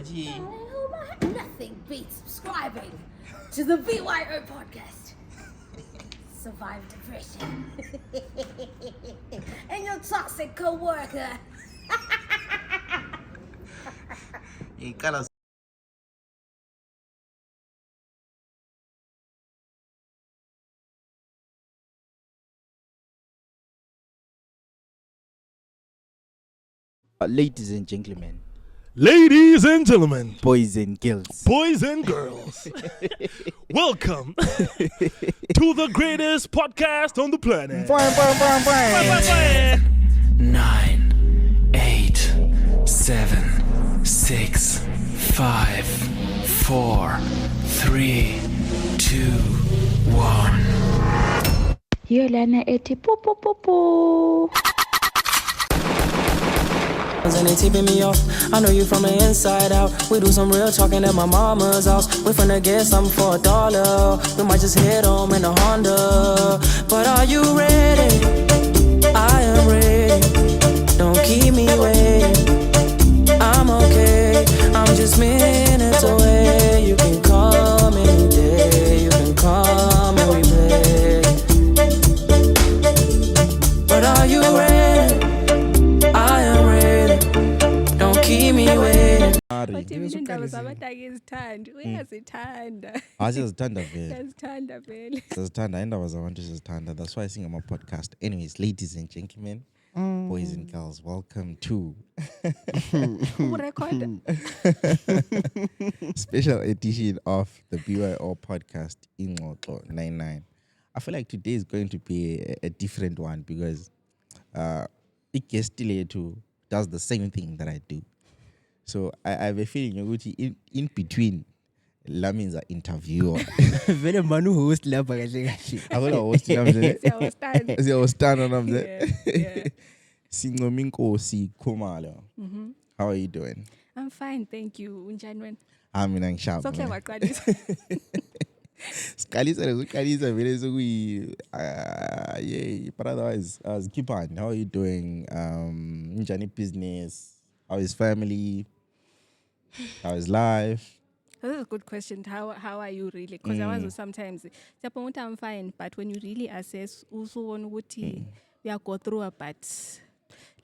Nothing beats subscribing to the BYO podcast. Survive depression. And your toxic co-worker. Ladies and gentlemen, boys and girls, welcome to the greatest podcast on the planet. 9, 8, 7, 6, 5, 4, 3, 2, 1. Hiyo lana eti po po po po. And they tipping me off. I know you from the inside out. We do some real talking at my mama's house. We finna get something for $1. We might just head home in a Honda. But are you ready? I am ready. Don't keep me waiting. I'm okay. I'm just minutes away. You can come any day. You can come and we play. But are you ready? I am ready. Don't keep me waiting. But indaba zabantu akizithandi uyazithanda siyazithanda vele. uyazithanda vele Siyazithanda indaba zabantu siyazithanda. That's why singama podcast. Anyways, ladies and gentlemen, boys and girls, welcome to urecord special edition of the BYO podcast Ingxoxo 99. I feel like today is going to be a different one because guest lethu does the same thing that I do. So I have a feeling in between la means an interviewer. Vele manu host lapha kahle kahle. Akula host namhle. siyawustand Siyawustand namhle. yeah. Sinqoma inkosi Khumalo. How are you doing? I'm fine, thank you. Unjani wena? Mina ngishaba. So clever waqalisa. Siqalisa vele sokuyi yay, but otherwise keep on. How are you doing? Njani business? How is family? How is life? This is a good question. How are you really? Because I was sometimes I'm fine, but when you really assess also ukuthi we are go through a but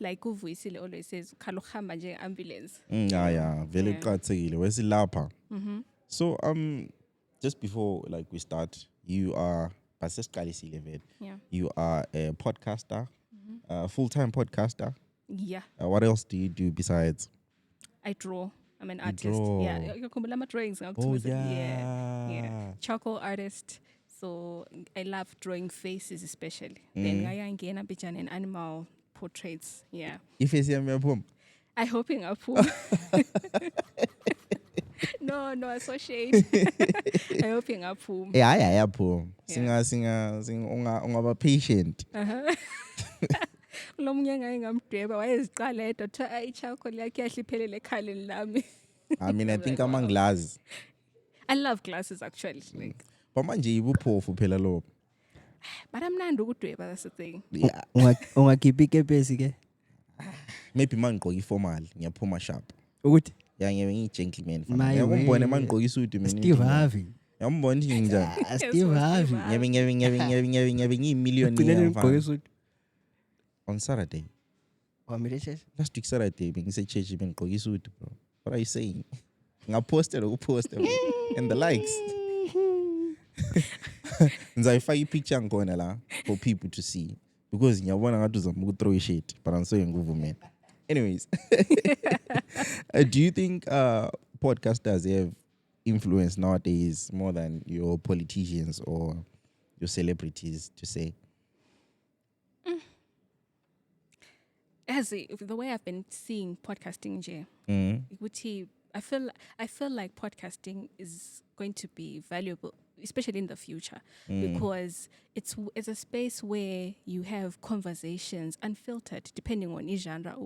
like uVuyisile always says khalokhamba nje ambulance. Yeah, very qathekile. Wesilapha. So just before we start, you are Basesqalisile vele. Yeah. You are a podcaster, full-time podcaster. Yeah. What else do you do besides? I draw. I'm an artist. draw. Yeah. Yakhumbula ama drawings. Oh, Yeah. Charcoal artist. So I love drawing faces especially. Then I ngena bijana and animal portraits. Yeah. Ifesi yami yaphuma. I hoping up. No, associate. I hoping up. Yaphuma. Singa ungaba patient. Lo munye ngamdweba wayeziqala edotha ayicharcoal yakhe yahliphelele ekhaleni lami. I mean, I think among glasses. I love glasses actually. Like, But manje ibuphofu phela lo. but I'm not ukudweba, that's the thing. Yeah. Ungakhiphi ikepesi ke? Maybe mangigqoka informal, ngiyaphuma sharp. Ukuthi Yeah, ngiyi-gentleman. My Ngiyambona way. mangigqoka isuit mina. Steve Harvey. Yambona nje njani. Steve Harvey. Ngiyabe ngiyimillion Ugcine ugqoke on Saturday. Wamile church? Last week Saturday bengise church bengigqoka isuit, bro. What are you saying? Ngaposta and the likes. Ngizayifaka ipicture ngkhona la for people to see because ngiyabona ngathi uzama ukuthrow shit but I'm saying nguvumela. Anyways, do you think podcasters have influence nowadays more than your politicians or your celebrities to say? As the way I've been seeing podcasting nje, ukuthi I feel like podcasting is going to be valuable, especially in the future, because it's a space where you have conversations unfiltered, depending on each genre.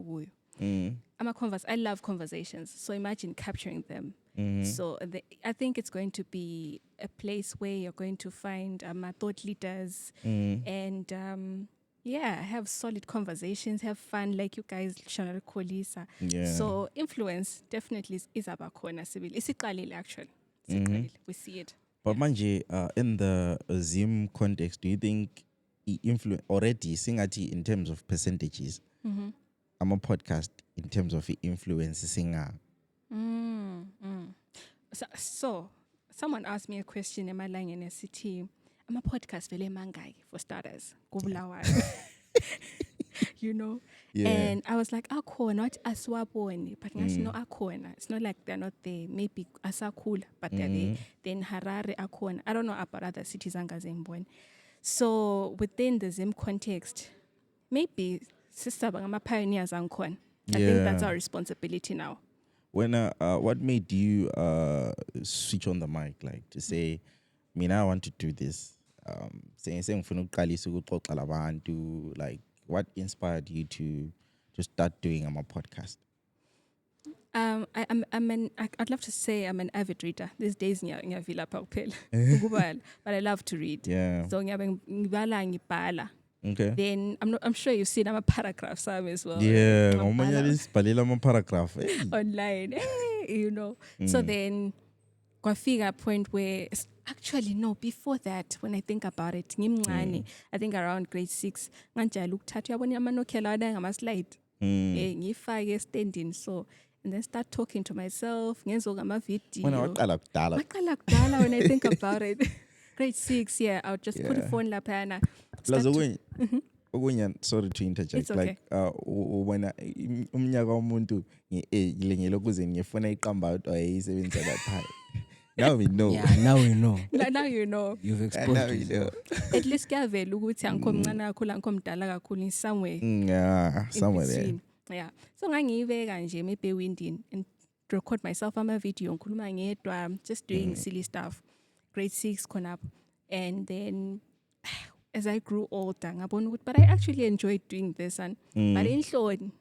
I love conversations, so imagine capturing them. So I think it's going to be a place where you're going to find thought leaders and have solid conversations, have fun, like you guys, Shanara Kolisa. Yeah. So influence definitely is abakhona sibili. Isiqalile actually. Mm-hmm. Isiqalile. We see it. But manje, in the Zim context, do you think influence already singati in terms of percentages? I'm a podcast in terms of influence singer. So someone asked me a question in my line in SCT. I'm a podcast vele mangai for starters. Kubulawayo. You know? Yeah. And I was like, akho, not aswaboni, but no akhona. It's not like they're not there. Maybe asakula, but they're there. Then Harare akhona. I don't know about other cities angazemboni. So within the Zim context, maybe sister bangama pioneers ankhona. I think that's our responsibility now. When what made you switch on the mic, like to say, I want to do this? Saying like, what inspired you to start doing a podcast? I'd love to say I'm an avid reader. These days ngiyavila phela. But I love to read. Yeah. So ngibala. Okay. Then I'm sure you've seen I'm a paragraph some as well. Yeah. Ngibhala Paragraph. online. You know. So then kwafika a point where actually no, before that, when I think about it, ngimncane, I think around grade 6, nganjalo ukuthatha uyabona amanokela wada ngama-slide. Ngifake standing so and then start talking to myself, ngenzo ngama-video. Waqala kudala when I think about it. Grade 6, yeah, I'll just put the phone laphana. Sorry to interject. It's okay. Like when umnyaka womuntu ngilenyelo kuze ngifuna iqamba out ayisebenzisa lapha. Now we know. Yeah, now we know. Now you know. You've Now exposed we yourself. know. At least kuyavela ukuthi angikho mncane kakhulu angikho mdala kakhulu in somewhere. Yeah, in somewhere there. between. Yeah. So ngangiyibeka nje maybe winding and record myself ama video ngikhuluma ngedwa just doing silly stuff. Grade 6 khona up. And then as I grew older ngabona ukuthi but I actually enjoyed doing this and but inhloni.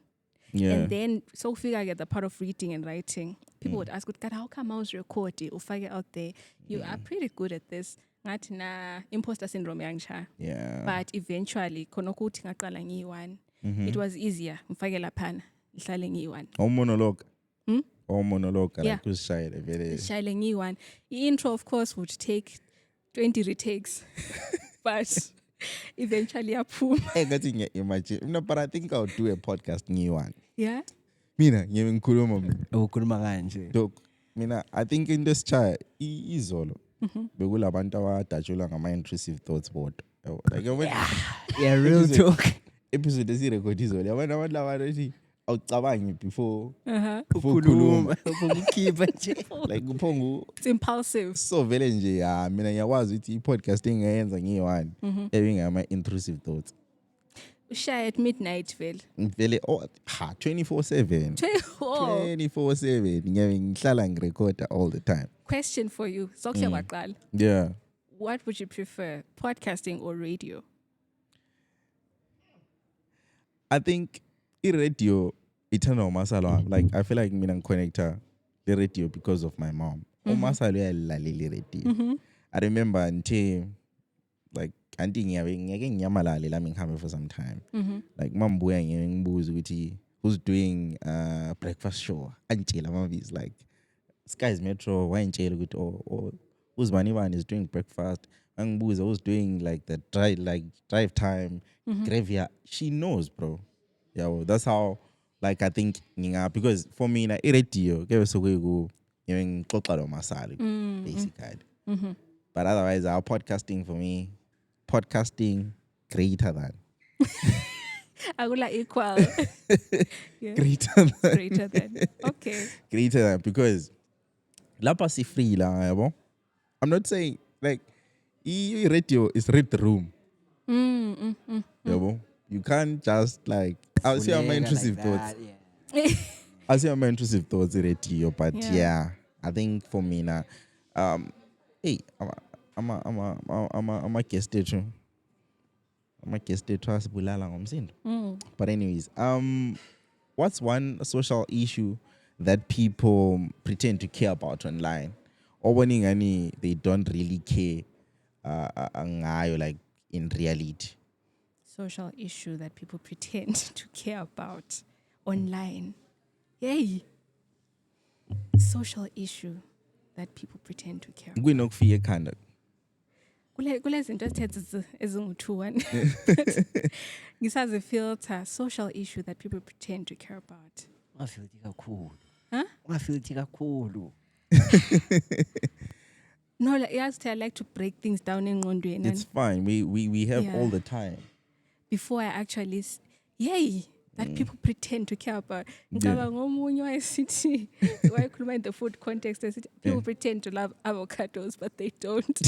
Yeah. And then so figure I get the part of reading and writing. People would ask, God, how come I was recording or figure out there? You are pretty good at this. Ngathi na imposter syndrome yangisha. Yeah. But eventually khona ukuthi ngaqala ngiyi-1. It was easier. Ngifake laphana ngihlale ngiyi-1. Monologue. Hmm? Monologue Yeah. like kusishayela vele. Ngihlale ngiyi-1. The-intro of course would take 20 retakes. But eventually yaphuma. Ngathi ngiya-imagine. No, but I think I'll do a podcast ngiyi-1. Yeah. Mina ngikhuluma mina. Ukhuluma kanje. Dok, mina I think in this chai izolo bekulabantu abadatshulwa ngama-intrusive thoughts bodwa. Like Yeah, real talk. episode esirekhodi izolo yabona abantu labathi awucabangi before Ukhuluma, ukukhipha nje. like kuphongu It's impulsive. so vele nje ya mina ngiyakwazi ukuthi i-podcast engayenza ngiyi-1 ebingama-intrusive thoughts Ushaya at midnight vele. vele 24/7 Oh. 24/7 ngihlala ngirekhoda all the time. Question for you. Zokuya waqala. Yeah. What would you prefer, podcasting or radio? I think i-radio ithanda umasalo wami. Like I feel like mina ngiconnecta the radio because of my mom. Umasalo uyalilalela i-radio. I remember nje like anti ngiyake ngiyamalale lami ngihambe for some time. Like mambuya ngibuza ukuthi who's doing breakfast show. Antshela amabizi like Skies Metro wayintshela ukuthi oh Uzbani is doing breakfast. Angibuza who's doing like the drive time graveyard. She knows, bro. Yeah, well, that's how like I think because for me na i-radio ke bese kuyiku ngixoxa lo masali basically. But otherwise our podcasting for me greater than Akula equal. Yeah. greater than. Okay. greater than because lapha si free la yabo. I'm not saying like radio is read the room. Yabo. You can't just like I'll see my intrusive thoughts. I'll see my intrusive thoughts in radio, but yeah, I think for me now, hey, I'm a guest teacher. I'm a guest teacher as bulala ngomsindo. But anyways, what's one social issue that people pretend to care about online, or when they don't really care, like in reality? social issue that people pretend to care about online. Yay. Social issue that people pretend to care about. Kunokufika ekhanda. Kule zinto ezithethe ezingu-2-1. Ngisazifilter social issue that people pretend to care about. Ungafilthi kakhulu. Huh? Ungafilthi kakhulu. No, like, I like to break things down in engqondweni. It's fine. We have all Yeah. the time. Before I actually that people pretend to care about. Ngicabanga ngomunye wayesithi wayekhuluma in the food context esithi people pretend to love avocados but they don't.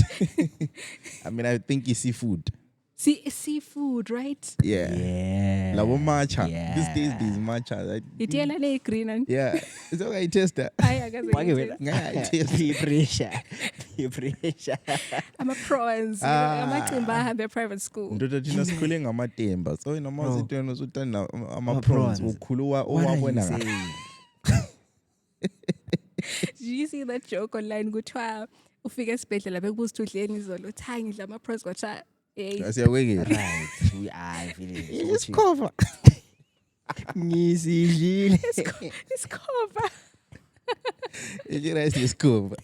I mean, I think you see food. See, seafood, right? Yeah. Yeah. Labo matcha. Yeah. These days, these matcha. Itiyela le green and Yeah. It's okay. I taste that. I akaze Wake ngithe. wena. Yeah, I taste Peer pressure. Peer pressure. I'm a prawns. Amacimba ahambe private school. Ndoda thina sikhule ngamatemba. So noma Bro. sithena usuthanda ama Ama prawns prawns. ukhuluwa What are you owabona. saying? Did you see that joke online? Kuthiwa ufika esibhedlela bekubuza ukuthi udleni izolo. Cha ngidla ama prawns kwacha. Hey. Asiyakwekela. Right. We are feeling. Isikhova. Ngisidlile. It's cover. Rice isikhova.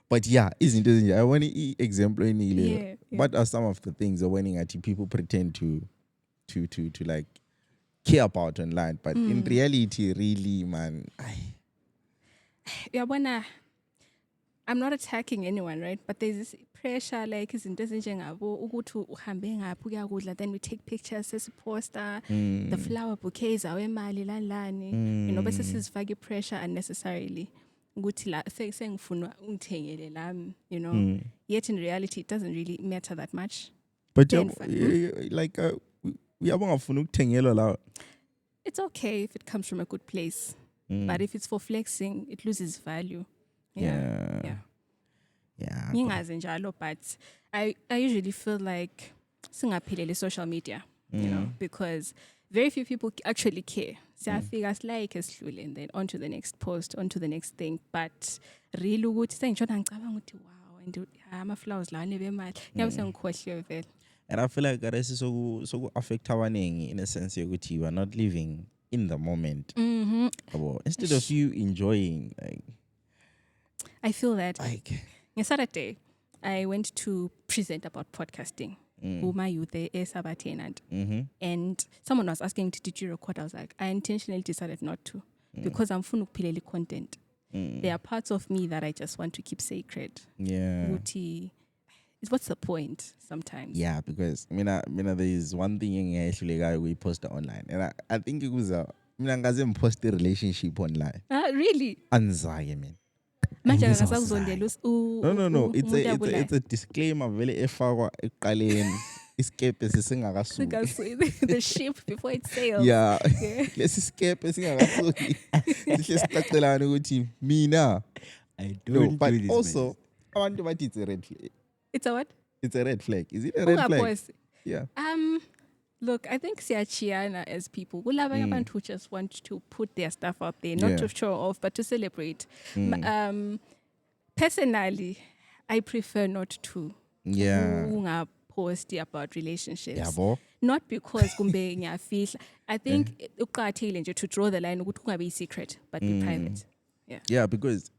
But yeah, izinto ezinje. I want to example enile. Yeah. What are some of the things that when people pretend to like care about online, but in reality, really, man, Yabona, I'm not attacking anyone, right? But there's this pressure, like izinto ezinjengabo ukuthi uhambe ngaphi ukuyakudla, then we take pictures, sesiposta, the flower bouquets awemali lani. You know, bese sizifaka pressure unnecessarily. Ukuthi la sengifuna ungithengele lami, you know. Yet in reality, it doesn't really matter that much. but Yeah, like uyabongafuna ukuthengelwa la. It's okay if it comes from a good place. But if it's for flexing, it loses value. Yeah. Yeah. Ngingazi njalo, but I usually feel like singaphilele social media, you know, because very few people actually care. Siyafika silike esidlule and then on to the next post, on to the next thing. But really ukuthi sengitshona ngicabanga ukuthi wow, and ama-flowers la nebemali. Ngiyabe sengikhohliwe vele. And I feel like that is so affect abaningi in a sense ukuthi you are not living in the moment. Instead of you enjoying, like, I feel that. like Saturday, I went to present about podcasting. Uma youth Sabatenant. And someone was asking, did you record? I was like, I intentionally decided not to because I'm fun ukupileli content. There are parts of me that I just want to keep sacred. yeah. Uti, what's the point sometimes? Yeah, because mina there is one thing actually we post online, and I think it was mina ngaze post a relationship online. Really? Anzaye man. Manje Angizwa akasakuzondela No. It's umuntu a disclaimer vele efakwa ekuqaleni iskepe sesingakasuki. the ship before it sails. Yeah. Lesi skepe singakasuki. Sihle sicacelana ukuthi mina. I No, don't but do this. also abantu bathi it's a red flag. It's a what? It's a red flag. Is it a red flag? Ungaphose. Yeah. Look, I think siyachiana as people. Kulabanye abantu who just want to put their stuff out there, not Yeah. to show off, but to celebrate. Personally, I prefer not to. Yeah. Post about relationships. Yabo. Not because kumbe ngiyafihla. I think uqathile nje to draw the line ukuthi kungabe secret but be private. Yeah. Yeah, because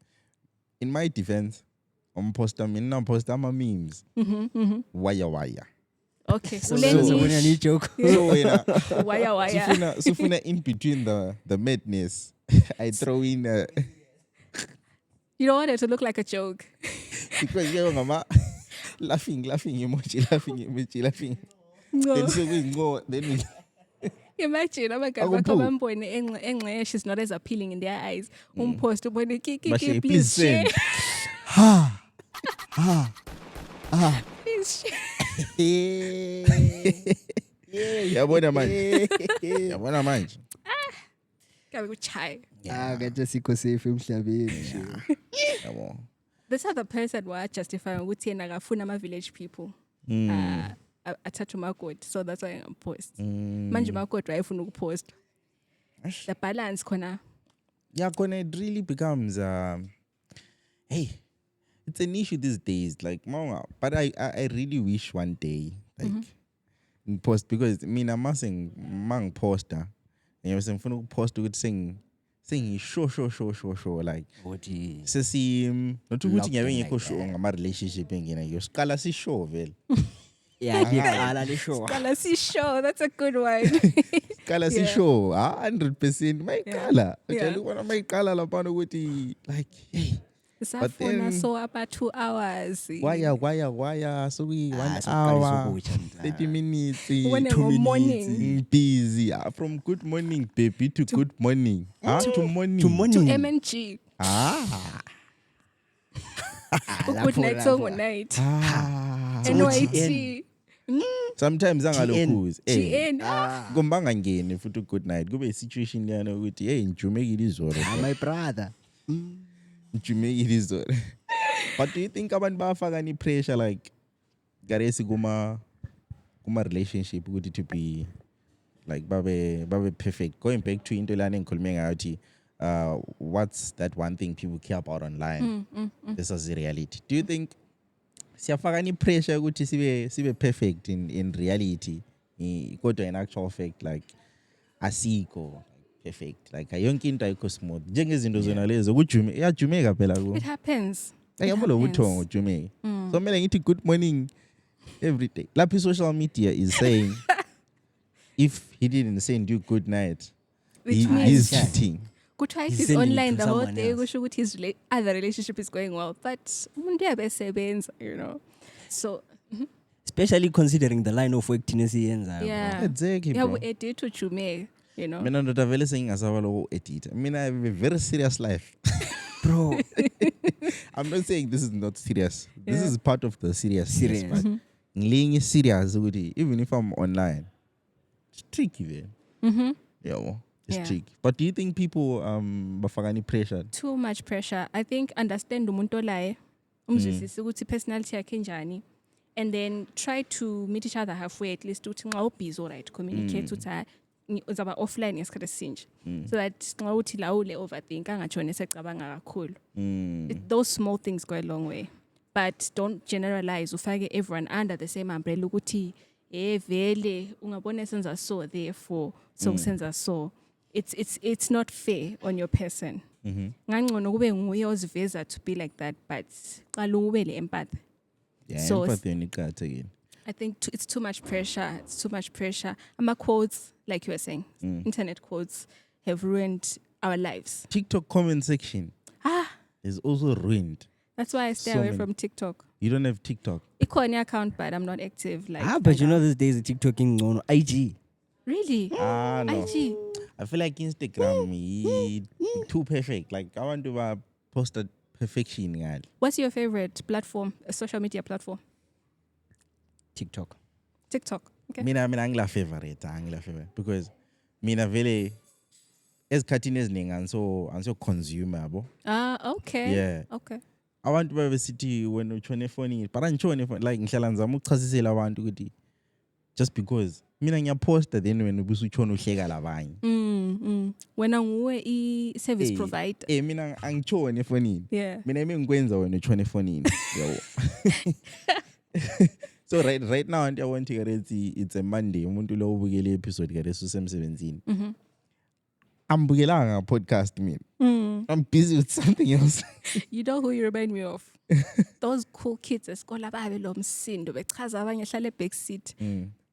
in my defense, I'm posta memes. Waya. Okay. So Ule when niche, I need joke. So when waya. sufuna in between the madness, I throw in You don't want it to look like a joke. because you know, laughing emoji. Then so we go, then we Imagine abagabo bakho bambone engxe she's not as appealing in their eyes. Post ubone Bashe, please please share. send. Please share. Yabona manje. Kabe kuchai. Kade sikho safe emhlabeni. Yabo. This other person was justifying ukuthi yena akafuna ama-village people. Athathe umakoti, so that's why I'm post. Manje umakoti wayefuna ukupost. The balance khona. Yeah, it really becomes hey, it's an issue these days. Like, but I really wish one day, like, ngipost because mina mase mangiposta ngiyobe sengifuna ukuposta ukuthi sengisho like Ukuthi not ukuthi Locked ngiyabe in ngekho like sure ngama relationship engina yo siqala sishow vele yeah, ngiqala lisho. Kalasi show, that's a good one. siqala sishow 100% mayiqala Yeah. utshela ukubona mayiqala lapha ukuthi like hey Safuna then- so about 2 hours. waya so we 1 siqalisa hour ukutsha, 30 minutes When 2 in the morning. minutes busy from good morning baby to good morning to morning To To morning. MNG. Good night song night. NYT. sometimes angalokhuzi GN. kumba ngangeni futhi good night kube situation leyana ukuthi hey njumekile izolo My brother. njumekile izolo but do you think abantu bayafaka ni pressure like garesi kuma relationship ukuthi to be like babe perfect going back to into lana engikhulume ngayo ukuthi what's that one thing people care about online this is the reality do you think siyafaka ni pressure ukuthi sibe perfect in reality kodwa in actual fact like asikho perfect like yonke into ayikho smooth njengezinto zona lezo kujume iyajumeka phela ku It happens. yabo lo buthongo jumeka so mele ngithi good morning every day lapho social media is saying if he didn't send you good night Which he's means cheating kuthiwa if He's he's sending it online to the whole someone day else. kusho ukuthi his other relationship is going well, but umuntu uyabesebenza, you know. So Especially considering the line of work thina siyenzayo. yeah, exactly bro edit ujume, you know. mina ndoda vele sengingasaba lokho edit mina I have a very serious life Bro, I'm not saying this is not serious. This Yeah. is part of the serious. Serious. But ngilingi serious ukuthi even if I'm online, it's tricky then. Yeah, well, it's Yeah. tricky. But do you think people bafaka any pressure? Too much pressure. I think understand umuntu olaye umzwisise ukuthi personality yakhe njani, and then try to meet each other halfway at least ukuthi nxa ubusy alright communicate ukuthi uzaba offline ngesikhathi esinje so that nxa uthi la ule overthink angatshoni secabanga kakhulu. Those small things go a long way, but don't generalize ufake everyone under the same umbrella ukuthi vele ungabona senza so therefore so senza so. It's not fair on your person. Ngangcono kube nguye oziveza to be like that, but qala ube le empathy. Yeah, So empathy again. I think it's too much pressure. It's too much pressure. My quotes, like you were saying, internet quotes have ruined our lives. TikTok comment section is also ruined. That's why I stay So away many. from TikTok. You don't have TikTok. Icon account, but I'm not active. Like, but you know these days the TikTok on IG. really? No. IG. I feel like Instagram too perfect. Like I want to post a perfection. Girl. What's your favorite platform, a social media platform? TikTok. TikTok. Okay. Mina angila favorite because mina vele esikhathini eziningi anso consumer yabo. Okay. Yeah. Okay. Abantu babesithi wena utshone efonini but angitshone efonini like ngihlala ngizama ukuchasisela abantu ukuthi just because mina ngiyaposta then wena ubusutshona uhleka labanye. Wena nguwe i-service provider. Mina angitshone efonini. Yeah. Mina ngikwenza wena utshone efonini. Yabo. So right now I want to get it's a Monday umuntu lo ubukele episode kare susemsebenzini. Ambukelanga podcast mina. I'm busy with something else. You know who you remind me of? Those cool kids esikole ababe lo msindo bechaza abanye hlala eback seat.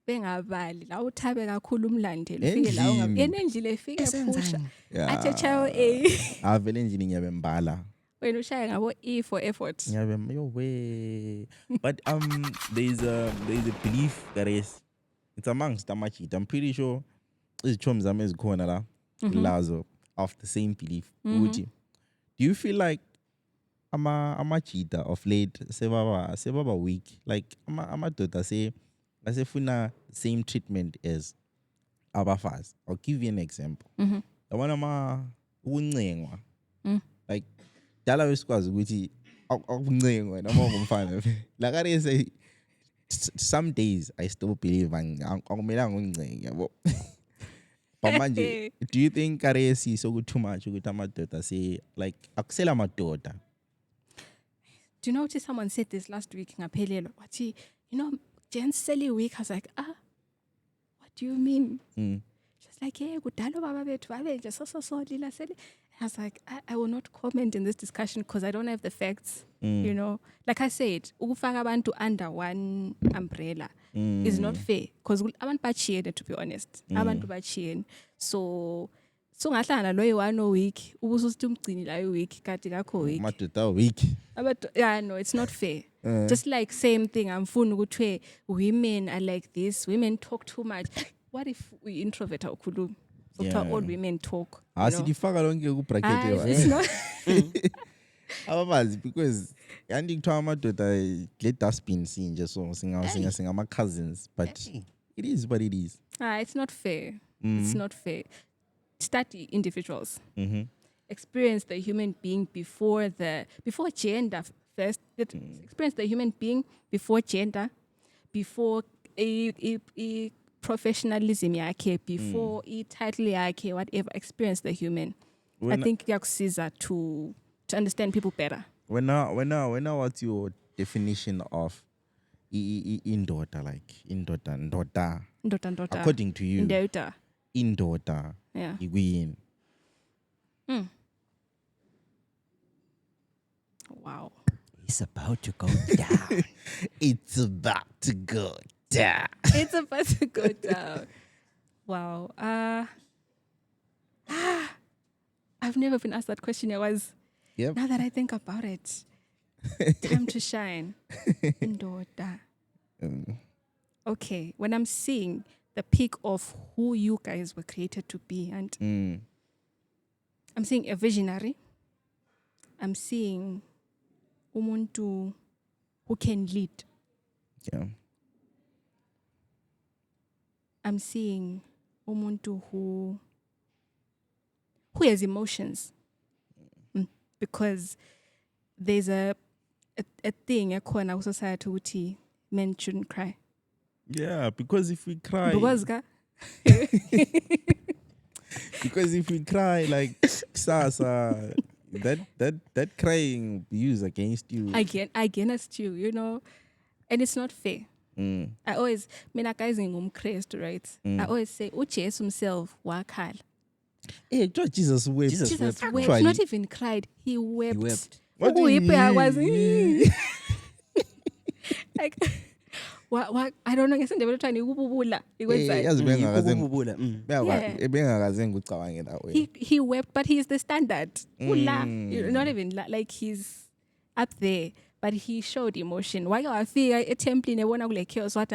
Bengabali la uthabe kakhulu umlandeli ufike la enendlile ifike phusha athe child A Avele endlini ngiyabe mbala. wena ushaya ngabo E for effort. Ngiyabe yo way. But there is a belief that is it's amongst amachita. I'm pretty sure izithomi zami ezikhona la lazo of the same belief. Ukuthi do you feel like amachita of late sebaba weak like amadoda asefuna same treatment as abafazi? I'll give you an example. Yabona ukuncengwa like dala wesikwazi ukuthi akuncengwa noma ungumfana like I say some days I still believe akumelanga ungincenge yabo. But manje do you think karesi so too much ukuthi amadoda say like akusela amadoda? Do you know what someone said this last week ngaphelelo wathi you know Jen's silly week. I was like do you mean? Mm. She's like, hey, kudala baba bethu babenje so lila sele. I was like, I will not comment in this discussion because I don't have the facts. You know, like I said, ukufaka abantu under one umbrella is not fair because abantu bachiyene, to be honest. Abantu bachiyene. So ngahlangana loyo one week, ubususithi umgcini la week kati kakho week. Madoda week. But yeah, no, it's not fair. Just like same thing, I'm ukuthi women are like this, women talk too much. What if we introvert ukukhuluma? So all women talk. Sidifaka lonke ku bracket It's not. ababazi because yandi kuthiwa amadoda le dustbin sinje so singa ama cousins, but it is what it is. It's not fair. It's not fair. Study individuals. Experience the human being before gender first. Experience the human being before gender, before a professionalism yakhe, before a title yakhe, whatever. Experience the human. I think yakusiza to understand people better. When what's your definition of indoda, like indoda? Ndota. According to you, Indoda. Yeah. Igwin. Wow. It's about to go down. It's about to go down. It's about to go down. Wow. I've never been asked that question. Yep. Now that I think about it, time to shine. Ndoda. Okay, when I'm seeing the peak of who you guys were created to be, and I'm seeing a visionary. I'm seeing umuntu who can lead. Yeah. I'm seeing umuntu who has emotions. Because there's a thing in our society ukuthi men shouldn't cry. Yeah, because if we cry, because if we cry like Sasa, that crying will be used against you. Against you, you know, and it's not fair. I always, guys in right? I always say, Jesus himself wakhala. Hey, Jesus wept. Jesus wept. Actually. Not even cried. He wept. What do you mean? Like, what? I don't know. He wept, but he's the standard. Not even like he's up there, but he showed emotion. Why I feel a temple in a one like chaos? What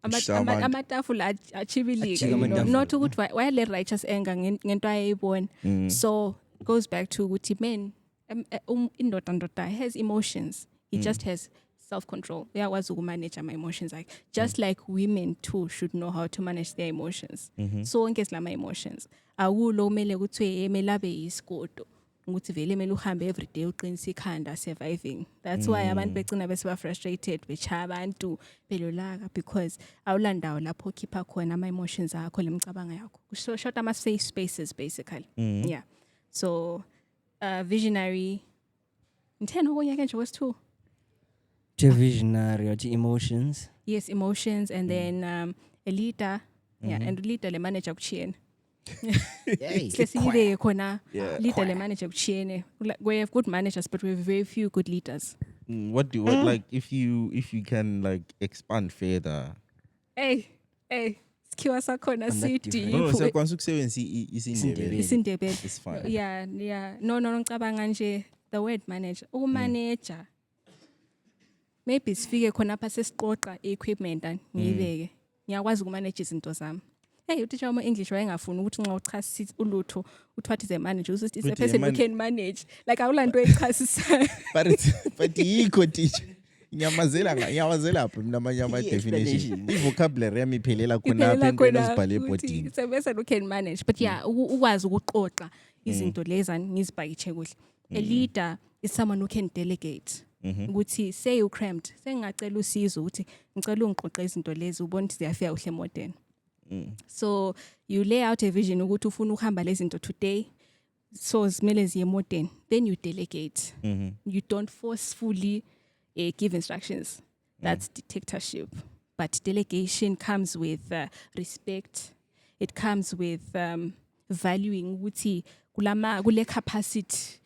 amatafula achibilika, not ukuthi why righteous anger ngento ayibona. So goes back to ukuthi men indoda has emotions. He just has self-control. Uyakwazi ukumanage ama emotions, like just like women too should know how to manage their emotions. So onke silama emotions awulo kumele ukuthi emele abe yiskodo ukuthi vele emele uhambe every day uqinisa ikhanda surviving. That's why abantu begcina bese frustrated bechaya abantu belolaka, because awulandawo lapho khipha khona ama emotions akho lemicabanga yakho. So short ama safe spaces basically. Yeah. So visionary ngithena okunye ke nje wes2 visionary or emotions. Yes, emotions, and then a leader. Yeah, and leader le manager kuchiyena. Leader le manager kuchiyene. We have good managers, but we have very few good leaders. What like if you can like expand further? Hey, skiwa sakona city. No, so kwanza ukusebenzisa isindebele. It's fine. Yeah. No, ngicabanga nje the word manager. Manager. Maybe sifike khona apha sesiqoqa equipment ngiyibeke. Ngiyakwazi ukumanage izinto zami. Hey, utitsha wami English wayengafuni ukuthi nxa uchasisa ulutho uthi what is a manager, usithi is a person who can manage. Like awulanto echasisa. But yikho teacher. Ngiyamazela apha mina amanyama definition. I-vocabulary yami iphelela khona apha entweni ezibhale ebhodini. It's a person who can manage. But yeah, ukwazi ukuqoqa izinto leza ngizibhayithe kuhle. A leader is someone who can delegate. Ukuthi say you cramped, sengicela usizo ukuthi ngicela ungiqoqe izinto lezi ubone ukuthi ziyafika kuhle modern. So you lay out a vision ukuthi ufuna ukuhamba lezi zinto today, so zimele ziye modern, then you delegate. You don't forcefully give instructions. That's dictatorship. But delegation comes with respect. It comes with valuing ukuthi kule capacity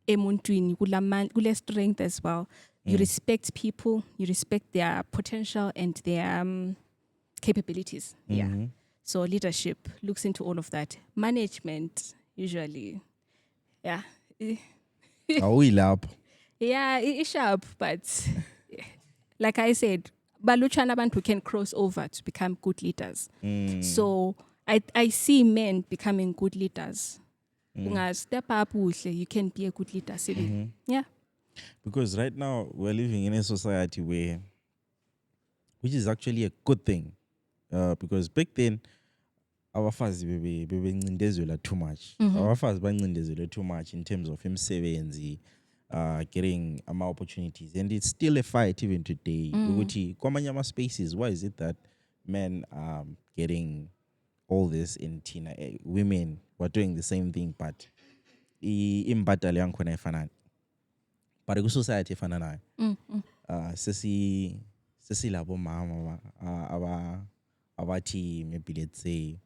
emuntwini, kule strength as well. You respect people, you respect their potential and their capabilities. Yeah. So leadership looks into all of that. Management, usually, yeah. Awuyilapho. Yeah, it's sharp, but like I said, baluchana abantu can cross over to become good leaders. So I see men becoming good leaders. Step up, you can be a good leader. Yeah. Because right now we're living in a society which is actually a good thing. Because back then, our fathers bebencindezelwa too much. Our fathers bebencindezelwa too much in terms of umsebenzi, getting more opportunities. And it's still a fight even today. Ukuthi kwamanye ama spaces, why is it that men are getting all this in Tina? Women were doing the same thing, but imbattle yankhona ifanana. But ku society ifanana. Sesi labo mama abathi maybe let's say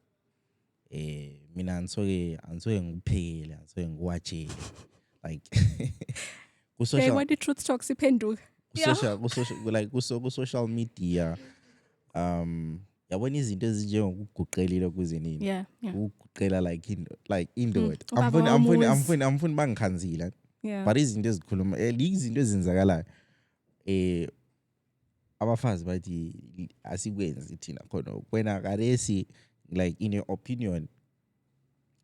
mina ansoke ngiphekele ansoke ngiwatshele like Hey, what the truth talks ipenduka. Social media yabona izinto ezinjengokuguqelile kuze nini. Yeah. Ukuguqela like indoda. Amfuni bangikhanzila. Yeah. But izinto ezikhuluma izinto ezenzakalayo abafazi bathi asikwenzi thina khona wena karesi like in your opinion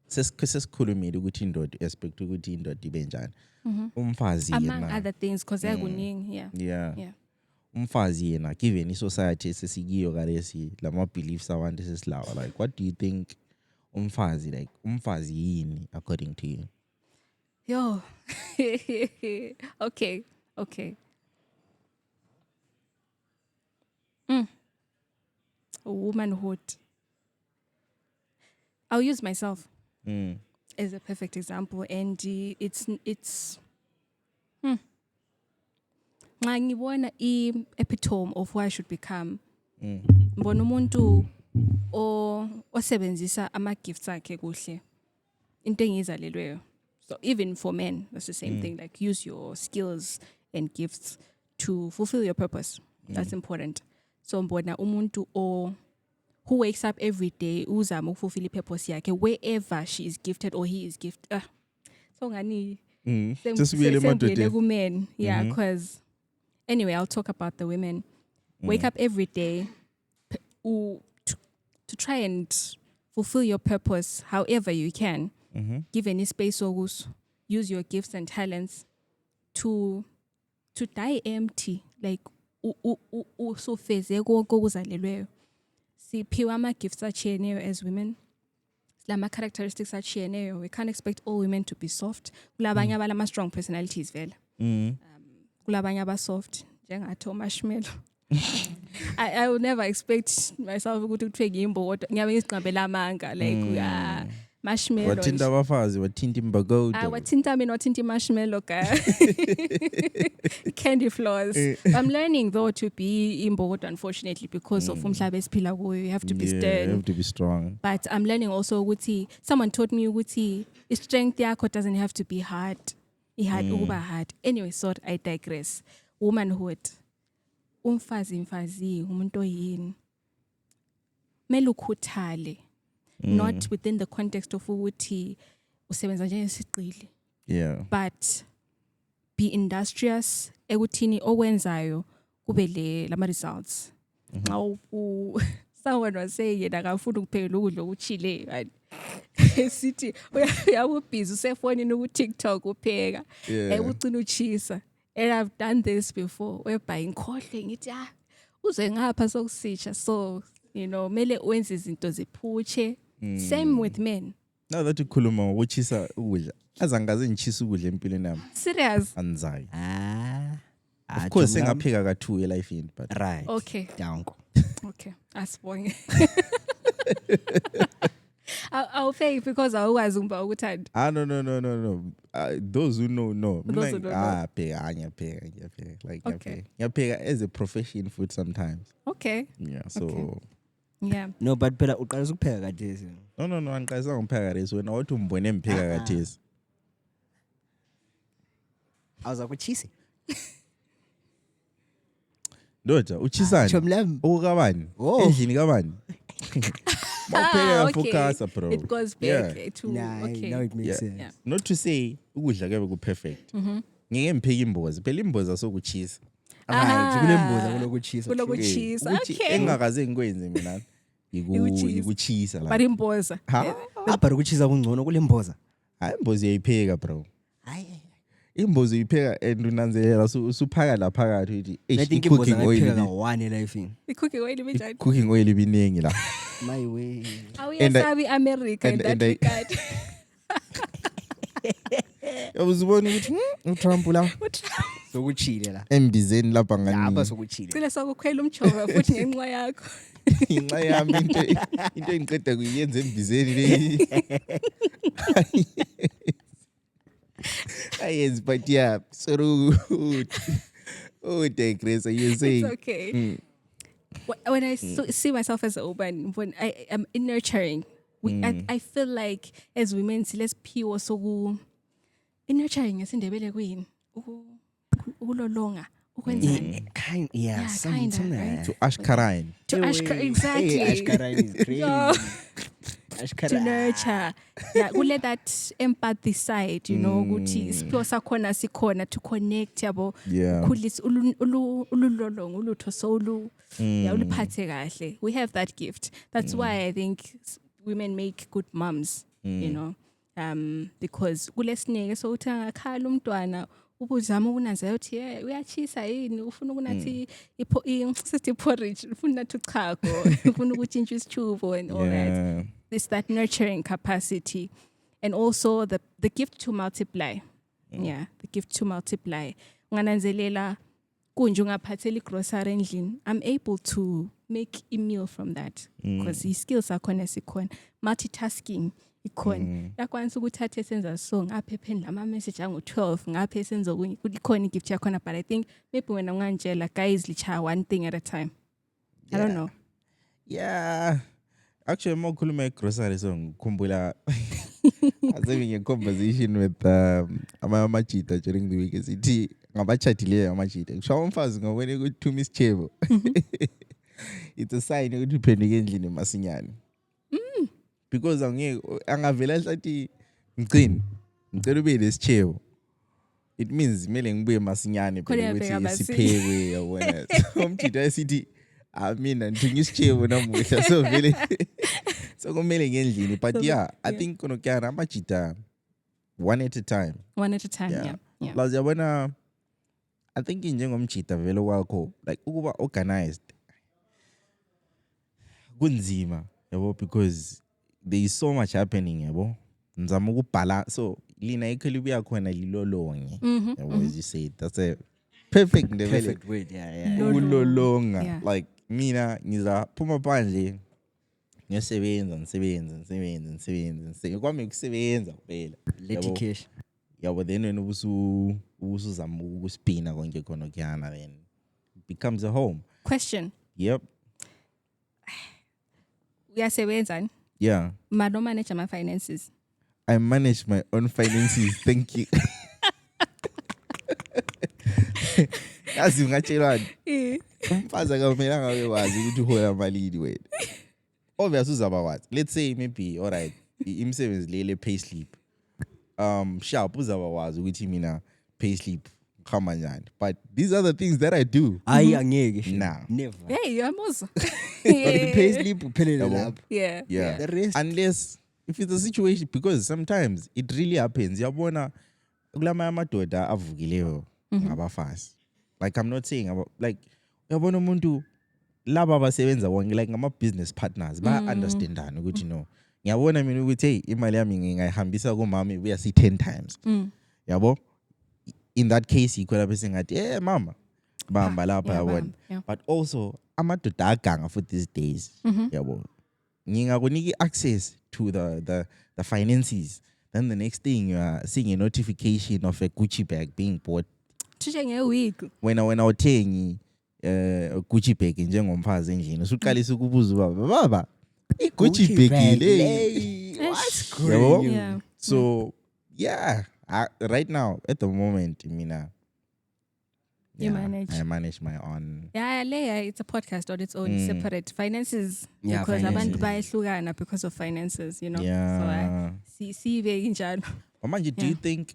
sesikhulumile ukuthi indoda expect ukuthi indoda ibe njani umfazi Among yena other things, because they're kuning. Yeah. umfazi yena given i society esesikiyo karesi lama beliefs abantu sesilawa like what do you think umfazi yini according to you? Yo. Okay. Womanhood. I'll use myself as a perfect example, and it's nxa ngibona epitome of who I should become. Mbona umuntu osebenzisa ama gifts akhe kuhle. Into engizalelweyo. So even for men, that's the same thing. Like use your skills and gifts to fulfill your purpose. That's important. So mbona umuntu who wakes up every day uzama ukufulfill purpose yakhe wherever she is gifted or he is gifted. So ngani men. Yeah, because anyway, I'll talk about the women. Wake up every day to try and fulfill your purpose however you can. Give any space or use your gifts and talents to die empty, like so feze konke okuzalelweyo. Siphiwa ama gifts atshiyeneyo as women, lama characteristics atshiyeneyo. We can't expect all women to be soft. Kulabanye abalama strong personalities vele. Kulabanye aba soft njengathi marshmallow. I would never expect myself ukuthi kuthiwe ngiyimbokodo ngiyabe ngiziqambela amanga like marshmallow. Wathinta abafazi wathinta imbagodo. Wathinta mina wathinta marshmallow ka. Candy floors. I'm learning though to be imbokodo, unfortunately, because of umhlaba esiphila kuyo. You have to be stern. You have to be strong. But I'm learning also ukuthi someone taught me ukuthi strength yakho doesn't have to be hard. Ukuba hard. Anyway, so I digress. Womanhood. Umfazi umuntu oyini. Mele ukhuthale. Not within the context of ukuthi usebenza njengesiqili. Yeah. But be industrious ekuthini okwenzayo kube lama results. Someone was saying yena akafuna ukuphekela ukudla okuchile right. Sithi uyabubhizi usefonini ku TikTok upheka ekucina uchisa. And I've done this before whereby ngikhohle ngithi uze ngapha sokusitsha, so mele wenze izinto ziphutshe. Same with men. Now that ukhuluma ngokuchisa ukudla azangaze ngichisa ukudla empilweni yami. Serious? Anzayi. Of course sengapheka ka2 elifini but right. Okay. Danko. Okay. Asibonge. I'll pay because I was ukuthanda. No. Those who know. Those who don't know. Pay. Like, Okay. pay as a profession food sometimes. Okay. Yeah, so. Okay. Yeah. No, but phela uqalisa ukupheka khathesi. No, angiqalisa ngipheka lesi wena wathi umbone mpheka kathesi. Awuza kuchise. Ndoda, uchisani? Chomlam. Ukabani? Oh. Endlini kabani? Mawupheka focus bro. It goes back to Nah, okay. now it makes Yeah. sense. Yeah. Not to say ukudla kube ku perfect. Ngeke ngipheke imboza. Phela imboza sokuchisa. Hayi, kulembuza kulokuchisa. Kulokuchisa. Okay. Engakaze ngikwenze mina. Ikuchisa la. But imboza. Ha? Apha ukuchisa kungcono kulemboza. Hayi imboza uyayipheka bro. Hayi. Imboza uyipheka and unanzelela usuphaka la phakathi uthi I think imboza ngayipheka ka1 elifini. Cooking oil ibinjani? cooking oil ibiningi la. My way. Awuyasabi America in that regard. Yabuzibona ukuthi uTrump la Sokuchile la. embizeni lapha ngani. Lapha sokuchile. Cile sokukhwela umchova futhi ngenxa yakho. Inxa yami into engiqeda kuyenza embizeni le. Yes, but yeah, so digress. You saying? It's okay. When I see myself as a urban, when I am in nurturing, I feel like as women, let's pure so in nurturing is in the belly queen. Ukulolonga. Kind, yeah, kinda, something right? To Ashkarine. To exactly. Ashkarine is crazy. Yeah. Ashkarine. To nurture. Yeah, we let that empathy side, you know, ukuthi sipho sakhona sikhona to connect yabo. Yeah. Khulisa ululolonga ulutho so yeah, uliphathe kahle. We have that gift. That's why I think women make good moms, you know. Because kulesineke so uthi angakhala umntwana ubuzama ukunanzela uthi uyachisa yini ufuna ukunathi sithi porridge ufuna nathi uchago ufuna ukutshintsha isitshubo and all that. It's that nurturing capacity and also the gift to multiply. Yeah, the gift to multiply. Ngananzelela kunje ungaphathela igrocery endlini, I'm able to make a meal from that because his skills akhona sikhona. Multitasking ikhona. Yakwanisa ukuthatha esenza so ngapha ephendla ama message angu12 ngapha esenza kukhona igift yakhona, but I think maybe when unganjela guys licha one thing at a time. I don't know. Yeah. Actually, more cool my grocery song. Kumbula. I was having a conversation with Machita during the week. It's ngabachatile Machita. Shawumfazi ngabone ukuthi to Miss Chebo. It's a sign ukuthi uphendike endlini masinyane. Because angavela hlathi ngcini. Ngicela ube lesichebo. It means mele ngibuye masinyane phela ukuthi siphekwe yabona. Umthita esithi mina ngithunya isichebo namuhla so vele so kumele ngendlini, but yeah, I think kunokyana amajita one at a time. Yeah. Plus yabona I think njengomjita vele wakho like ukuba organized kunzima yabo because there is so much happening yabo. Nzama ukubhala so lina ikheli buya khona lilolonge yabo, as you say that's a perfect word. Yeah. Ulolonga. Yeah. Like mina ngiza phuma phandle ngisebenza kwami ukusebenza kuphela Dedication. yabo, then when ubusuzama ukuspina konke khona kuyana then it becomes a home. Question. Yep. Uyasebenza? Yeah. Mano manage my finances. I manage my own finances. Thank you. Yazi ungatshelani? Umfazi akamelanga abe wazi ukuthi uhola malini wena. Obviously uzaba wazi. Let's say maybe all right, imsebenzi lele pay slip. Sharp uzaba wazi ukuthi mina pay slip khama njani. But these are the things that I do. Hayi angeke. Nah. Never. Hey, yamuza. The pay slip uphelele lapho. Yeah. The rest. Unless if it's a situation, because sometimes it really happens. Yabona kulama amadoda avukileyo ngabafazi. Like I'm not saying about like yabona umuntu laba abasebenza wonke like ngama business partners ba understandana ukuthi no ngiyabona mina ukuthi hey imali yami ngingayihambisa komama uya see 10 times. Yabo in that case ikhona bese ngathi mama bamba lapha yabona. But also amadoda aganga for these days yabo ngingakunika access to the finances. Then the next thing you are seeing a notification of a Gucci bag being bought. When I was saying Gucci bag njengomfazi endlini usuqalisa ukubuza baba Gucci bag le. What's Yabo? Yeah. So yeah, right now at the moment, Mina, You manage. I manage my own. Yeah, it's a podcast on its own, separate finances. Yeah, because finances. abantu bayahlukana because of finances, you know. Yeah. So I see very njalo. Manje, do you think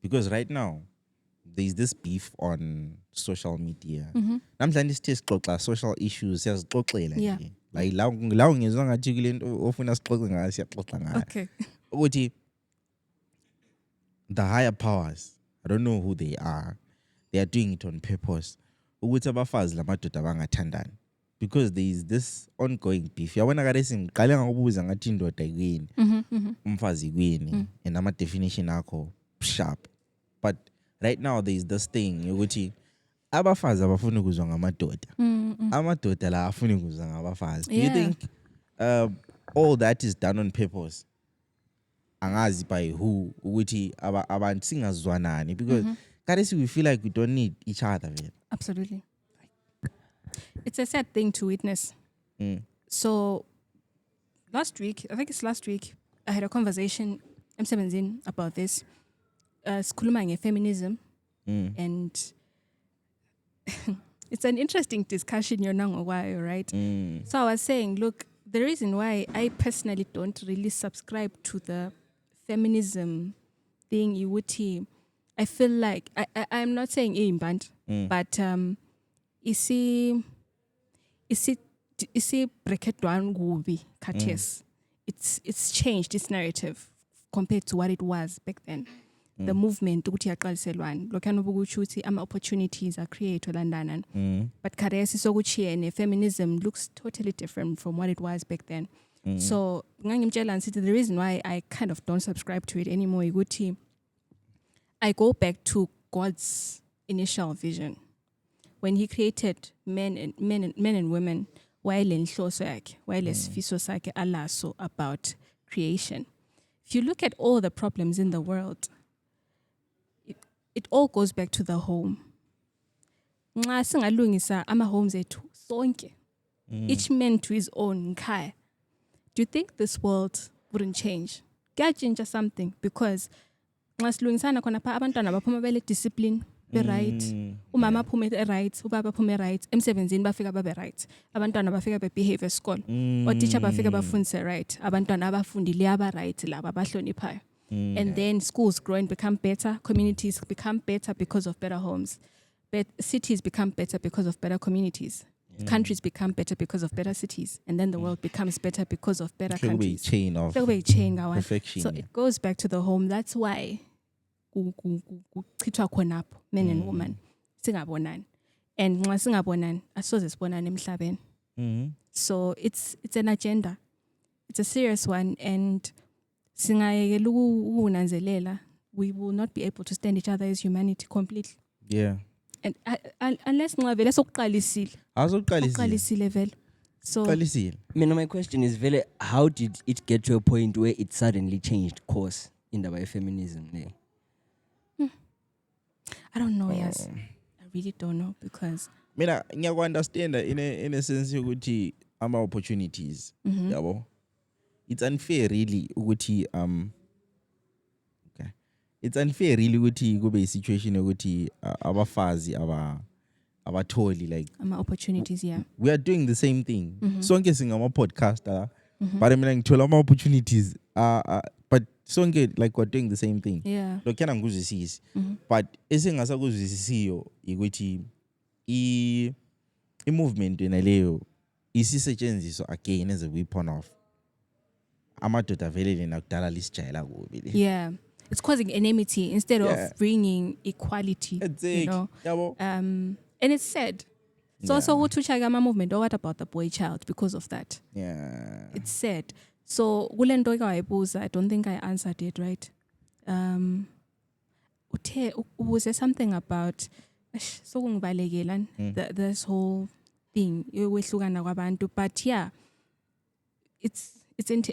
because right now there's this beef on social media. Namhlanje sithe sixoxa social issues siyazixoxela Yeah. nje. Like la ungezwa ngathi kule nto ofuna sixoxe ngayo siyaxoxa ngayo. Okay. Ukuthi the higher powers, I don't know who they are doing it on purpose. Ukuthi abafazi lamadoda bangathandani. Because there is this ongoing beef. Yabona kade singiqale ngokubuza ngathi indoda yini, umfazi yini, and ama definition akho sharp. But right now there is this thing ukuthi abafazi abafuni ukuzwa ngamadoda. Amadoda la afuni ukuzwa ngabafazi. Do you Yeah. think all that is done on purpose? Angazi by who ukuthi abantu singazwanani because kade we feel like we don't need each other. Man. Absolutely. It's a sad thing to witness. So last week, I had a conversation emsebenzini about this. Sikhuluma ngefeminism and it's an interesting discussion why, right? So I was saying, look, the reason why I personally don't really subscribe to the feminism thing, I feel like I'm not saying imband, but you see breketwan gubi kates. It's changed its narrative compared to what it was back then. The movement ukuthi yaqaliselwana lokho ukuthi uthi ama opportunities are created landana. But karesi sokuthi feminism looks totally different from what it was back then. So ngangimtshela ngithi the reason why I kind of don't subscribe to it anymore ukuthi I go back to God's initial vision when he created men and women while lenhloso yakhe while lesifiso sakhe alaso about creation. If you look at all the problems in the world, it all goes back to the home. Nxa singalungisa ama homes ethu sonke, each man to his own nkhaya, do you think this world wouldn't change? Kuyachinja something because nxa silungisana khona pha abantwana baphuma bele discipline be right, umama aphume right, ubaba aphume right, emsebenzini bafika babe right, abantwana bafika be behave esikolo, otitsha bafika bafundise right, abantwana abafundile aba right laba bahloniphayo. And then schools grow and become better, communities become better because of better homes, cities become better because of better communities, countries become better because of better cities, and then the world becomes better because of better countries. Chain of perfection. So it goes back to the home. That's why kuchithwa khona apho men and women singabonani, and nxa singabonani asoze sibonane emhlabeni. So it's an agenda, it's a serious one, and singayekela ukunanzelela, we will not be able to stand each other as humanity completely. Yeah. And unless nxa vele sokuqalisile vele. So My question is very, how did it get to a point where it suddenly changed course in the feminism there? I don't know, yes. I really don't know because mina ngiyaku-understand in a sense yokuthi ama opportunities yabo. It's unfair really ukuthi it's unfair really ukuthi kube situation yokuthi abafazi abatholi like ama opportunities, yeah. we are doing the same thing. Sonke singama podcaster but mina ngithola ama opportunities but sonke like we're doing the same thing. Yeah. Lokhana ngikuzwisisi but esengasakuzwisisiyo ukuthi I movement enaleyo isisetshenziswa again as a weapon of amadoda vele lena kudala lisijayela kubi. Yeah. It's causing enmity instead of bringing equality. You know? And it's sad. It's also Hutuchagama movement. Or what about the boy child because of that? Yeah. It's sad. So I don't think I answered it right. Was there something about this whole thing? But yeah,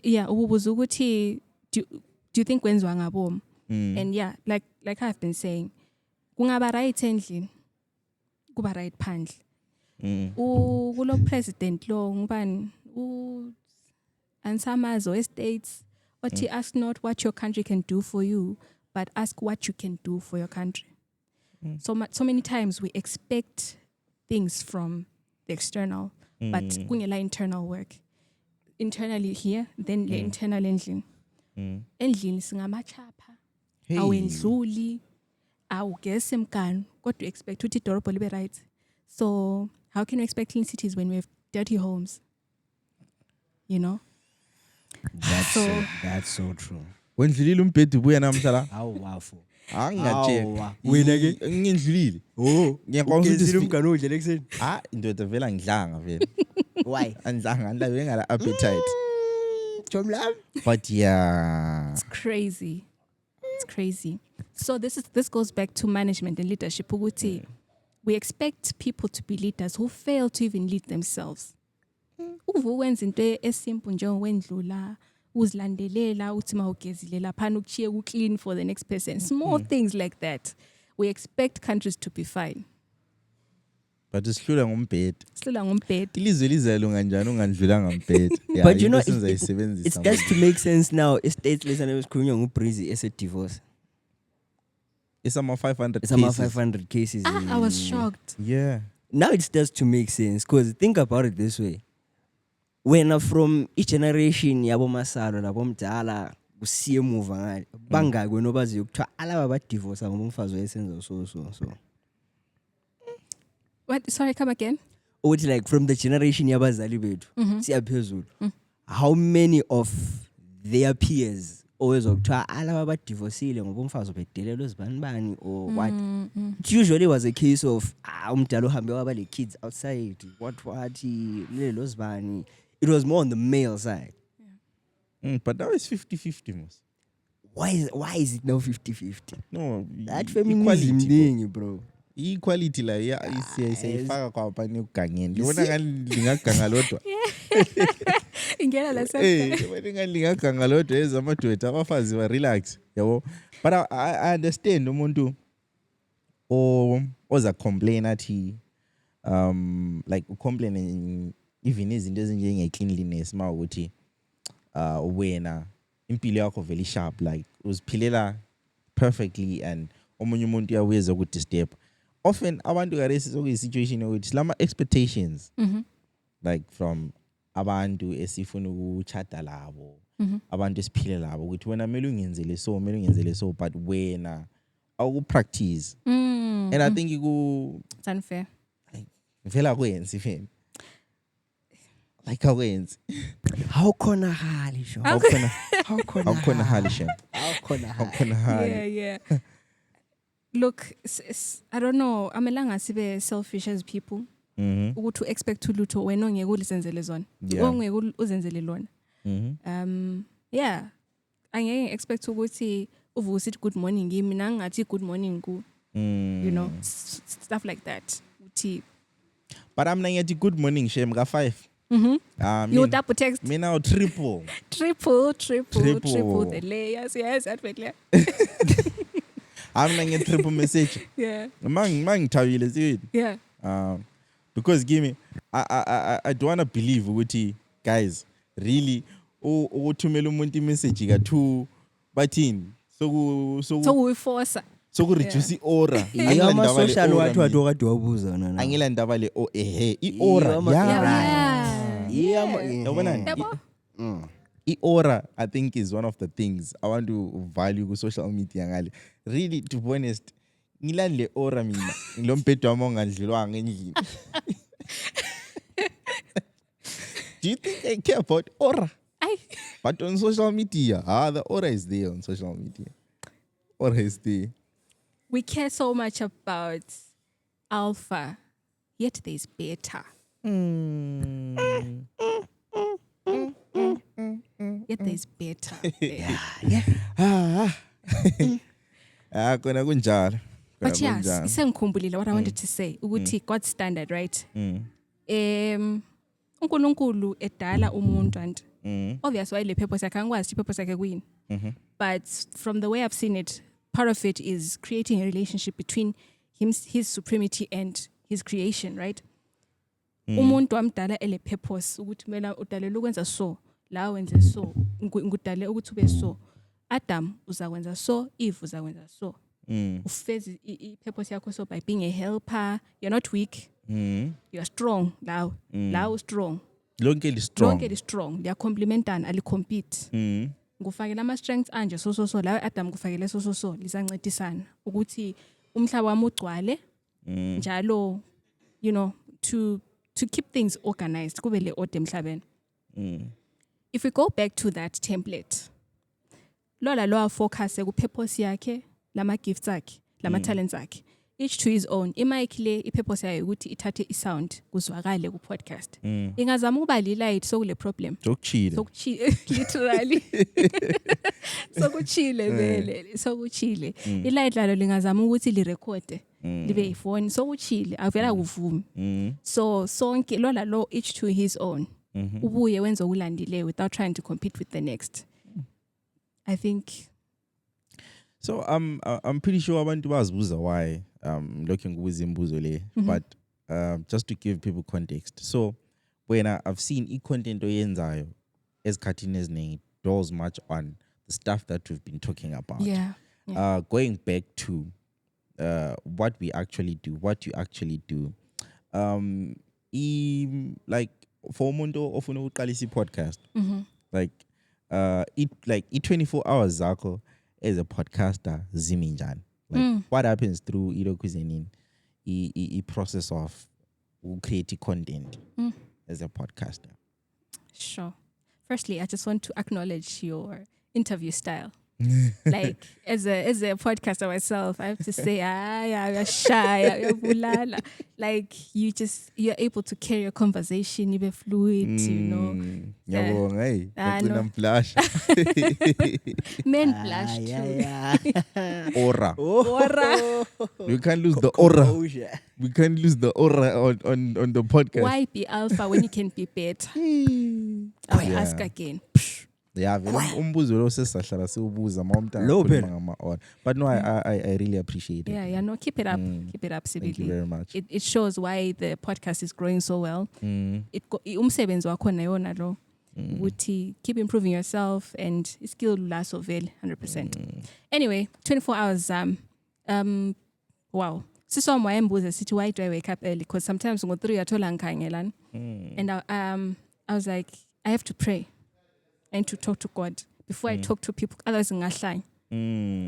yeah, ububuza ukuthi do you think kwenziwa ngabomu? And yeah, like I've been saying, kungaba right endlini, kuba right phandle. Kulo president lo ngubani Ansamazo estates othi ask not what your country can do for you, but ask what you can do for your country. So many times we expect things from the external, but kungela internal work. Internally here, then the internal endlini. Endlini singamachapha. Awendluli, awugesi emganu, kodwa expect ukuthi idorobho libe right. So how can we expect clean cities when we have dirty homes? You know? That's so true. Wendlulile umbhedi ubuya namhlala. Hawu wafo. Angingatshela. Wena ke ngindlulile. Ngiyakwazi ukuthi umganu udle lekuseni. indoda vela ngidlanga vela. Why? Andlanga andlabe ngala appetite. Jomlam. But yeah. It's crazy. It's crazy. So this goes back to management and leadership. Ukuthi we expect people to be leaders who fail to even lead themselves. Uwenza into esimple njengowendlula, uzilandelela uthi mawugezile lapha ukuchiye ku clean for the next person. Small things like that. We expect countries to be fine. But isihlula ngombhedi. Sihlula ngombhedi. Ilizwe lizalo kanjani ungandlulanga ngombhedi. But you know it starts to make sense now. Estates lesana esikhulunywa nguBreezy ese divorce. It's ama 500 It's cases. ama 500 cases. I was shocked. Yeah. Now it starts to make sense because think about it this way. When from each generation yabo masalo labo mdala kusiye emuva ngale bangaki wena obazi ukuthiwa alaba ba divorce ngomfazi oyesenza so. What? Sorry, come again? Ukuthi like from the generation yabazali bethu siyaphezulu. How many of their peers always ukuthiwa alaba ba divorceile ngomfazi obedelelo zibanibani or what? It usually was a case of umdala uhambe waba le kids outside what lelo zibani. It was more on the male side. But now it's 50-50 most. Why is it now 50-50? No, That feminism thing, bro. Equality la isiyayifaka kwa pani ukugangeni. Libona ngalingaganga lodwa. Ingena la sasa. Libona ngalingaganga lodwa ezamadwethu abafazi ba relax, yabo. But I understand umuntu oza complain athi like complain even izinto ezinjenge cleanliness mawukuthi wena impilo yakho very sharp like uziphilela perfectly and omunye umuntu uyaweza ukudisturb. Often abantu karesi sokuyisituation ukuthi lama expectations like from abantu esifuna ukuchata labo abantu esiphile labo ukuthi wena kumele ungenzele so but wena awukupractice and I think it's unfair. Vela kwenzi fam. Like how wins. How khona hali sho. How khona hali shem. How khona hali. Yeah. Look, I don't know. Amelanga sibe selfish as people. Ukuthi expect ulutho wena ongeke ulizenzele zona. Ongeke uzenzele lona. Yeah. Angeke expect ukuthi uvuka uthi good morning kimi nangathi good morning ku. You know, stuff like that. Uthi but I'm ngiyathi good morning shem ka 5. You double text. Me now triple the layers. Yes, definitely. I'm ngiyathi triple message. Yeah. Mangithawile siyini. Yeah. Because give me I don't want to believe ukuthi guys really ukuthumela umuntu message ka 2 bathini so we force so ku reduce aura ama social wathi kade wabuza nana angela ndaba le i-aura yabona i-aura I think is one of the things I want to value ku social media ngale really to be honest ngilandle aura mina ngilombhedo wami ongandlulwanga endlini. Do you think I care about aura? But on social media the aura is there on social media. Aura is there. We care so much about alpha, yet there's beta. Yet there's beta. Kona kunjalo. But yes, isengikhumbulile what I wanted to say. Ukuthi God's standard, right? uNkulunkulu edala umuntu and obviously why le purpose yakhe angikwazi i-purpose yakhe kuyini. But from the way I've seen it, part of it is creating a relationship between his supremacy and his creation, right? Umuntu amdala ele purpose ukuthi mina udalela ukwenza so, la wenze so, ngudale ukuthi ube so. Adam uzakwenza so, Eve uzakwenza so. Ufeze i-purpose yakho so by being a helper. You're not weak. You're strong now. Now strong. Lonke li strong. Lonke li strong. They are complementary, ali compete. Ngufakela ama strengths anje so la Adam ngufakele so lizancedisana ukuthi umhlaba wami ugcwale njalo you know to keep things organized kube le order emhlabeni. If we go back to that template, lo focus ku purpose yakhe, lama gifts akhe, lama talents akhe, each to his own. Imic le ipurpose yayo ukuthi ithathe isound kuzwakale ku podcast. Ingazama ukuba li light so kule problem. Sokuchile literally. Sokuchile vele, sokuchile. I light lalo lingazama ukuthi li record libe iphone sokuchile avela kuvumi. So sonke lo each to his own. Ubuye wenza ukulandile without trying to compete with the next. I think. So I'm pretty sure abantu bazibuza why looking ukuzimbuzo le, but just to give people context. So when I've seen content oyenzayo esikhathini eziningi dwells much on the stuff that we've been talking about. Going back to what we actually do, what you actually do. Like for umuntu ofuna uqalisa podcast, like it 24 hours zakho as a podcaster ziminjani. Like what happens through Ilokuzenin the process of creating content as a podcaster? Sure. Firstly, I just want to acknowledge your interview style. Like as a podcaster myself, I have to say, you're shy, you're bulala. Like you're able to carry a conversation, you're fluid, you know. No. Blush. Men blush too. Aura. Aura. We can't lose the aura. We can't lose the aura on the podcast. Why be alpha when you can be beta? I'll ask again. Yeah, umbuzo lo sesihlala siubuza mawumntana. But no, I really appreciate it. Yeah, no, keep it up. Keep it up, Sibili. Thank you very much. It shows why the podcast is growing so well. Umsebenzi wakho nayona lo. Keep improving yourself and skill laso vele 100%. Anyway, 24 hours wow. Siso mwayembuza sithi why do I wake up early? Because sometimes ngo3 athola ngikhangelana. And I was like, I have to pray. And to talk to God before I talk to people. Otherwise, ngahlanya.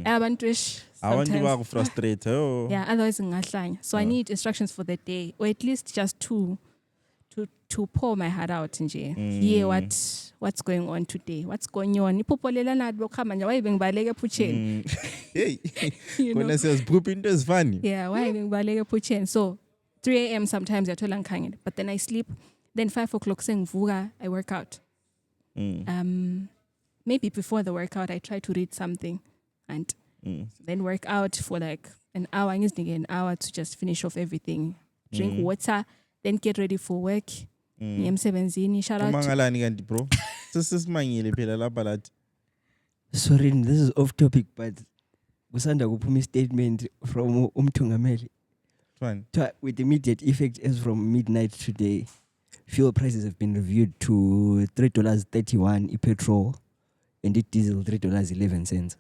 I want to frustrate. Yeah, otherwise ngahlanya. So I need instructions for the day, or at least just to pour my heart out nje. Hear what's going on today. What's going on? Ipopolela na blokhama nje why bengibaleke phucheni. Hey. When says pooping is funny. Yeah, why bengibaleke phucheni. So 3 a.m. sometimes yathola ngikhangele, but then I sleep. Then 5 o'clock sengivuka, I work out. Maybe before the workout I try to read something and then work out for like an hour. I need an hour to just finish off everything. Drink water, then get ready for work. Shout out to bro. Sorry, this is off topic, but kusanda kuphuma statement from Umthungameli. Fine. With immediate effect as from midnight today. Fuel prices have been reviewed to $3.31 e-petrol and diesel $3.11.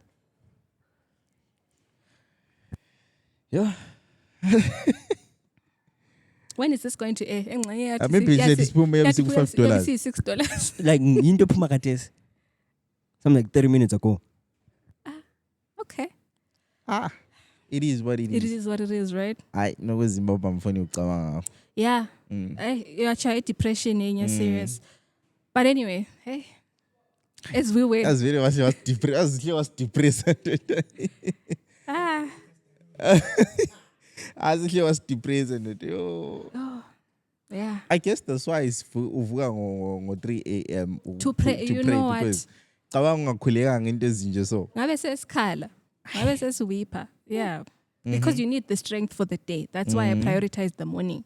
Yeah. When is this going to air? Maybe it's $5. Like into Pumakates. Something like 30 minutes ago. Okay. It is what it is. It is what it is, right? I know Zimbabwe I'm funny. Yeah. You're trying depression and you're serious. But anyway, hey. As we wait. As really was depressed. He was depressed. As he was depressed. Oh. Yeah. I guess that's why it's 3 a.m. to pray. You know what? Ngabe sesikhala. Ngabe sesiweeper. Yeah. Because you need the strength for the day. That's why I prioritize the morning.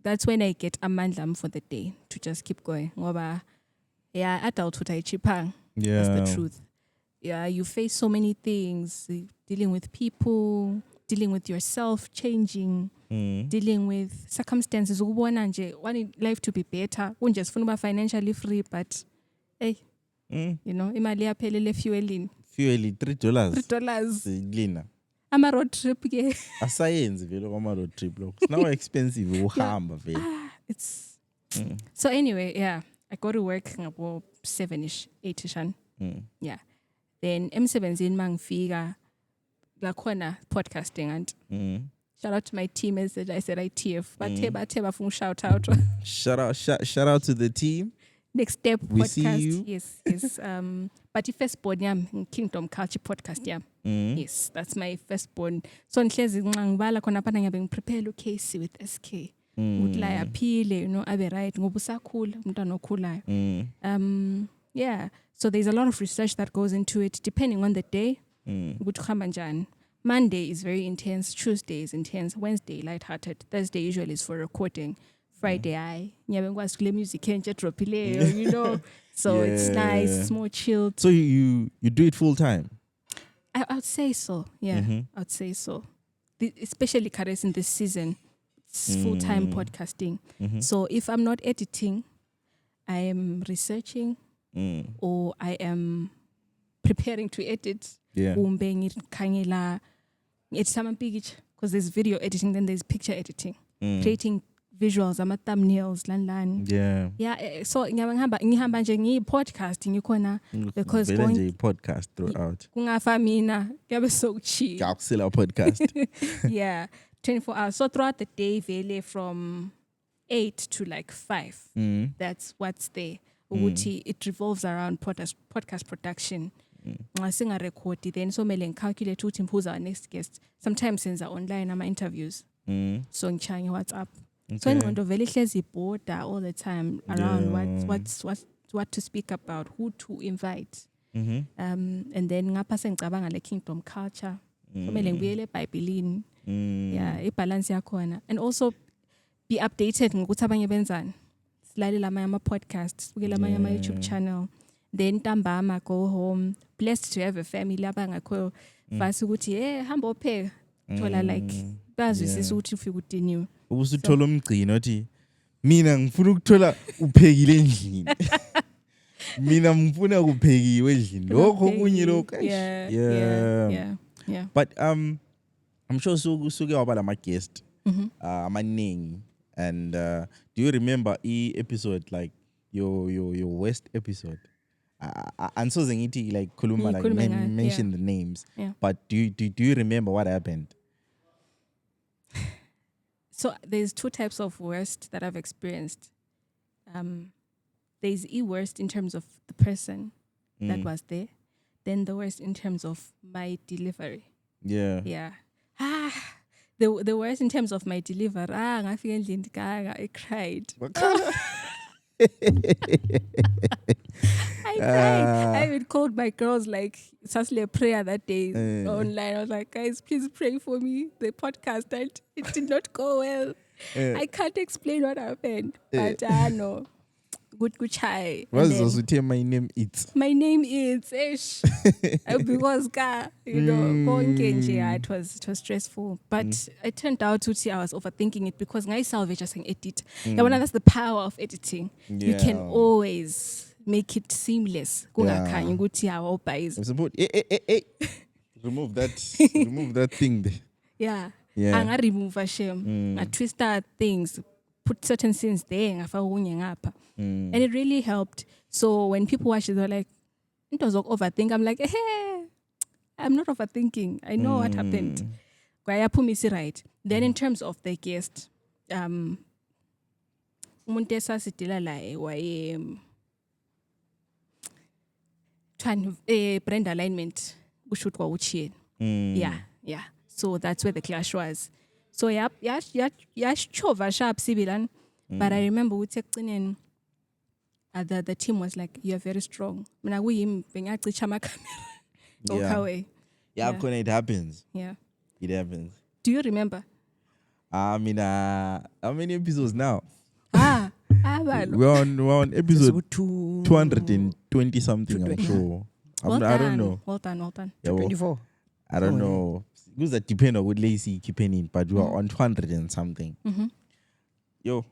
that's when I get amandla for the day to just keep going. Ngoba, yeah, adulthood aichipang. That's the truth. Yeah, you face so many things, dealing with people, dealing with yourself, changing, dealing with circumstances. Ukubona nje, wanting life to be better. Just financially free, but hey, you know, imali yaphelele fuelini. Fuel $3. $3. Glina. I'm a road trip ke. Asayenzi vele kwama road trip lo. It's now expensive uhamba vele. It's so anyway, yeah. I go to work about 7ish, 8ish. Yeah. Then emsebenzini mangifika lakhona podcasting and shout out to my team as I said ITF. Bathe bafuna shout out. Shout out to the team. Next Step We podcast. see you. Yes. But the firstborn yam Kingdom Culture podcast yam. Yes, that's my firstborn. So nhlezi ngibala khona apha ngiyabe ngiprepare uCase with SK. Ukuthi la aphile, you know, abe right ngoba usakhula umntwana okhulayo. Yeah, so there's a lot of research that goes into it depending on the day. Ukuthi khamba njani. Monday is very intense, Tuesday is intense, Wednesday lighthearted, Thursday usually is for recording. Friday, ngiyabe ngikwazi kule music enje dropileyo, you know. So it's nice, it's more chilled. So you do it full time? I would say so. Yeah, I would say so. Especially Kares in this season, it's full-time podcasting. So if I'm not editing, I am researching or I am preparing to edit. Yeah. Because there's video editing, then there's picture editing. Creating visuals, thumbnails, lan. Yeah, so ngihamba nje ngi-podcast ngikhona because vele nje podcast throughout. Kungafa mina kuyabe sokuchill. Kakusela podcast. Yeah, 24 hours. So throughout the day, vele from 8 to like 5. That's what's there. It revolves around podcast production. Singa record then so mele calculate who's our next guest. Sometimes since online ama interviews. So ngichanga WhatsApp. So ingqondo vele ihlezi border all the time around what to speak about, who to invite. And then ngapha sengicabanga le Kingdom Culture. Kumele ngibuyele eBhayibhelini. Yeah, ibalance yakhona. And also be updated ngokuthi abanye benzani. Silalela amanye ama podcasts, sibukela amanye ama YouTube channel. Then ntambama go home. Blessed to have a family abangakho fast ukuthi hamba opheka. Thola like bazwisisa ukuthi ufika udiniwe. Ubusuthola umgcino othi mina ngifuna ukuthola uphekile endlini. Mina ngifuna ukuphekiwe endlini. Lokho kunye lokho. Yeah. But I'm sure suke waba lama guest amaningi and do you remember episode like your West episode? And so ngithi like khuluma like mention the names. But do you remember what happened? So there's 2 types of worst that I've experienced. There's worst in terms of the person that was there. Then the worst in terms of my delivery. Yeah. The worst in terms of my delivery. Ngafika endlini I cried. I cried. I even called my girls like it's actually a prayer that day online. I was like, guys, please pray for me. The podcast it did not go well. I can't explain what happened, but no. Good chai. What's also my name is? My name is Ish. Because going it was stressful. But it turned out to see I was overthinking it because I salvage just an edit. That's the power of editing. You can always make it seamless. Remove that thing there. Yeah. I remove a shame. I twist out things. Put certain scenes there and it really helped. So when people watch it, they're like, it was overthink. I'm like, hey, I'm not overthinking. I know what happened. Right. Then in terms of the guest, Brenda alignment. Yeah. So that's where the clash was. So chova sharp sibilan. But I remember we took in the team was like, you're very strong. It happens. Yeah. It happens. Do you remember? I mean, how many episodes now? Balo. We're on episode 2 220 something, I'm 220. sure. Well I don't know. Well done. Yeah, well, 24. I don't Somewhere know. Because that depend on what lazy keeping in, but we are on 200 and something. Yo,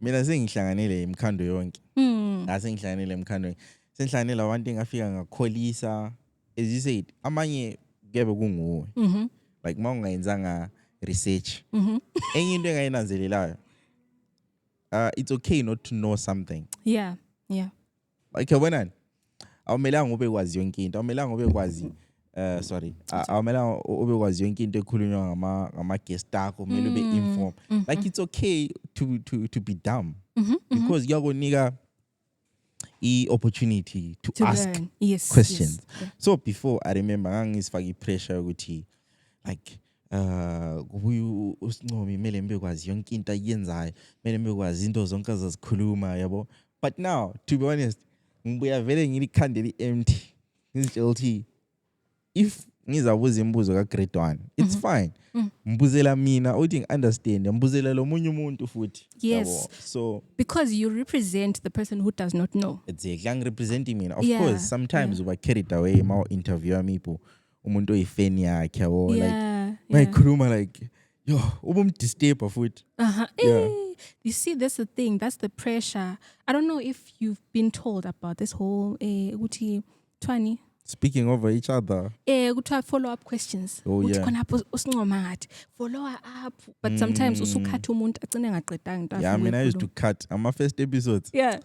mina sengihlanganele imkhando yonke. Sengihlanganele imkhando. Sengihlanganele abantu engafika ngakholisa. As you said, amanye kebe kunguwe. Like mawungayenzanga research. Enye into engayinanzelelayo. It's okay not to know something. Yeah. Like yabonani? Awumelanga ube kwazi yonke into. Awumelanga ube kwazi awumelanga ube kwazi yonke into ekhulunywa ngama guest akho, kumele ube informed. Like it's okay to be dumb. Because yakunika opportunity to ask learn. Yes. questions. Yes. Yeah. So before I remember ngangisifaka pressure ukuthi like kubuye uSincomi mele mbe kwazi yonke into ayenzayo, mele mbe kwazi into zonke azazikhuluma yabo. But now to be honest, ngibuya vele ngilikhande empty. Ngizitshela ukuthi if ngizabuza imibuzo ka grade 1, it's fine. Mbuzela mina uthi ngi-understand, mbuzela lo munye umuntu futhi. Yes. Yabo. So Because you represent the person who does not know. exactly representing mina. Of Yeah, course, sometimes uba carried away ma interview people umuntu oyifan yakhe yabo, like Yeah. mayikhuluma like yo ubumdisturba futhi. Uh-huh. Yeah. You see, that's the thing. That's the pressure. I don't know if you've been told about this whole ukuthi Twani. Speaking over each other. Kuthiwa follow-up questions. Oh, Uthi yeah. khona apho usincoma ngathi follow up. But sometimes usukhatha umuntu agcine engaqedanga into Yeah, I mean, afuna I used to uyikhuluma. cut my first episodes. Yeah.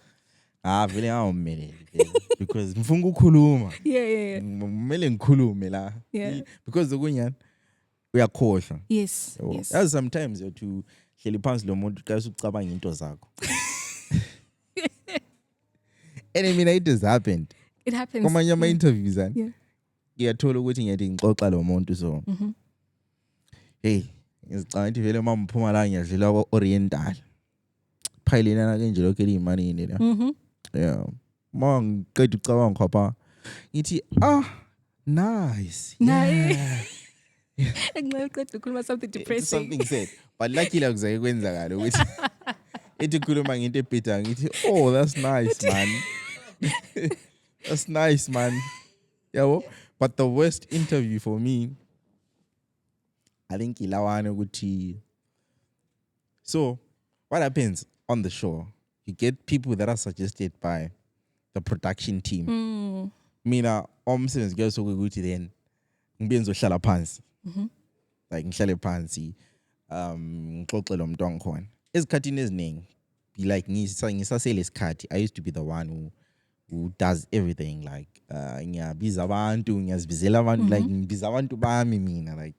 Vele ngawumelele because ngifuna ukukhuluma. Yeah. Kumele ngikhulume la. Yeah. Because okunyani uyakhohlwa. Yes. Yabo. Yes. As sometimes you to hleli phansi lo muntu xa ucabanga into zakho. And I mean, it has happened. It happens. Kwamanye ama interviews Yeah. ngiyathola ukuthi ngiyathi ngixoxa lo muntu so. Hey, ngicabanga ukuthi vele uma mphuma la ngiyadlula kwa-Oriental. Phayilena kanjalo lokho eliyimanini la. Yeah. Ma ngiqeda ucabanga khapha. Ngithi nice. Yeah. Ngenxa yokuqeda ukukhuluma something It's depressing. something said. But luckily akuzaye kwenzakala ukuthi ethi khuluma ngento ebheda ngithi oh that's nice man. That's nice man. Yabo. But the worst interview for me I think ilawana ukuthi so what happens on the show, you get people that are suggested by the production team. Mina umsebenzi kuyosuke ukuthi then ngibe ngizohlala phansi. Like ngihlale phansi ngixoxe lo muntu wangikhona. Ezikhathini eziningi be like ngisasele isikhathi I used to be the one who does everything like ngiyabiza abantu ngiyazibizela abantu like ngibiza abantu bami mina like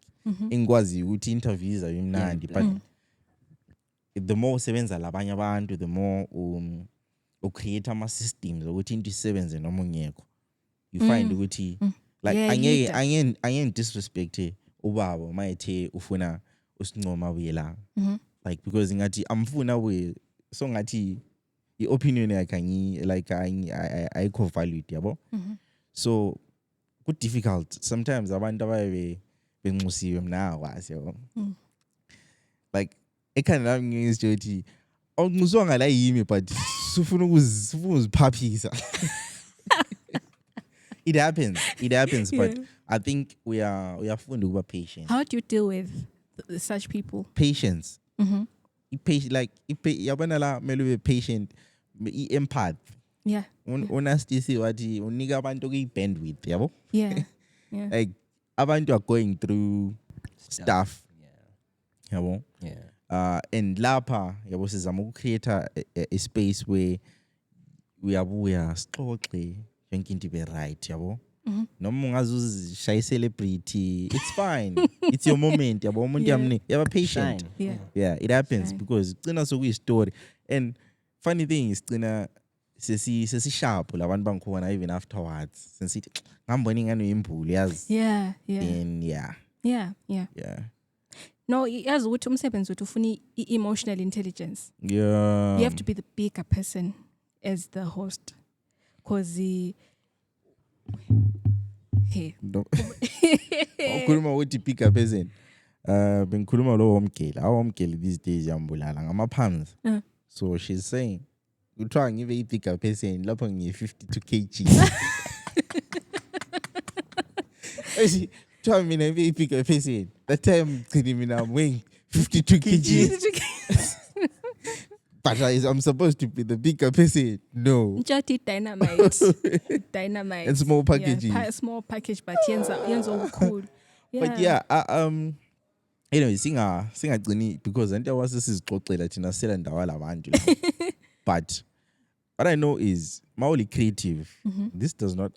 engikwazi ukuthi interviews ayimnandi but the more usebenza labanye abantu the more create ama systems ukuthi into isebenze noma ungekho you find ukuthi like Yeah, angeke disrespect ubaba mayethe ufuna usincoma abuyela like because ngathi amfuna we so ngathi i-opinion yakhe ayikho valued yabo. So good difficult sometimes abantu abaye benxusiwe mina akwazi yabo. Like ekhanda lami ngizwe ukuthi awunxuswa ngala yimi but sufuna ukuziphaphisa. It happens but I think we are funda ukuba patient. How do you deal with such people? Patience. Like yabona la mele ube patient, empath. Yeah. Unastisi wathi unika abantu bandwidth yabo. Yeah. Like abantu are going through stuff. Yabo. Yeah. And lapha yabo sizama ukcreate a space where uyabuya sixoxe yonke into ibe right yabo. Noma ungazuzishaya celebrity, it's fine. It's your moment yabo. Umuntu yamni yaba patient. Yeah. Yeah, it happens Shine. because gcina sokuyi story. And funny thing is gcina sesi sharp labantu bangikhona even afterwards. Sensithi ngambona ingane yimbuli yazi. Yeah. And yeah. Yeah. No, yazi ukuthi umsebenzi wethu ufuna emotional intelligence. Yeah. You have to be the bigger person as the host. Cause hey. Ukhuluma ukuthi bigger person. bengikhuluma lo homgirl. Our homgirl these days yambulala ngama-pounds. So she's saying, kuthiwa ngibe i-bigger person lapho ngiyi-52 kg. Kuthiwa mina ngibe i-bigger person. That time ngcini mina I'm weighing 52 kg. But I'm supposed to be the bigger person. No. Njati dynamite. Dynamite. And small packaging. Yeah, small package, but yenza cool. But yeah, anyway, singagcini because anti awase sizixoxela thina sela ndawa labantu. But what I know is mawuli creative. This does not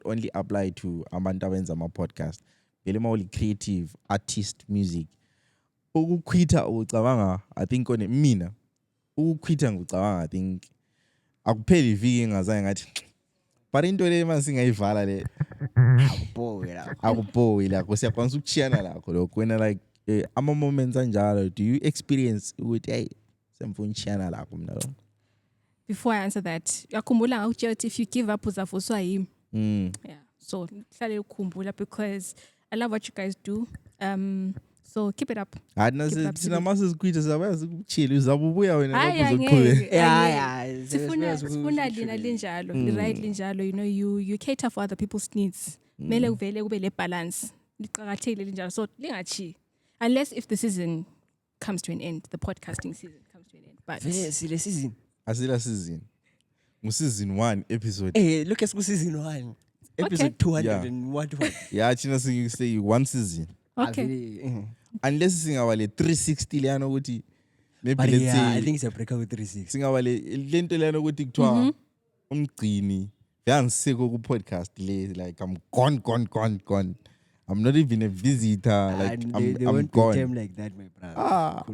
only apply to abantu abenza ama podcast. Bele mawuli creative, artist, music. Ukukhwitha ucabanga I think on mina. Ukukhwitha ngicabanga I think akupheli iviki ngazange ngathi but into le masingayivala le akuboy la kusiyakwanisa ukuchiyana lakho lokho wena like ama moments anjalo do you experience ukuthi hey semfuna uchiyana lakho mina lo. Before I answer that, yakhumbula ukuthi if you give up uzavuswa yimi. Yeah. So hlale ukhumbula because I love what you guys do. So keep it up. Thina masisikhwitha sabayazi ukuchila uzabubuya wena lapho uzoqhubeka. Sifuna lina linjalo, right linjalo, you know you cater for other people's needs. Mele uvele kube le balance. Liqhakathekile linjalo. So lingachi. Unless if the season comes to an end, the podcasting season comes to an end. But sile season. Asila season. Season 1 episode. Hey, look at season 1. Episode 201. Yeah, thina say one season. okay. Unless singawale 360 leyana ukuthi maybe But let's yeah, say I think it's a breakout 360. singawale lento leyana ukuthi kuthiwa umgcini yangiseko ku podcast le like I'm gone. I'm not even a visitor like And they I'm won't gone. pretend like that, my brother.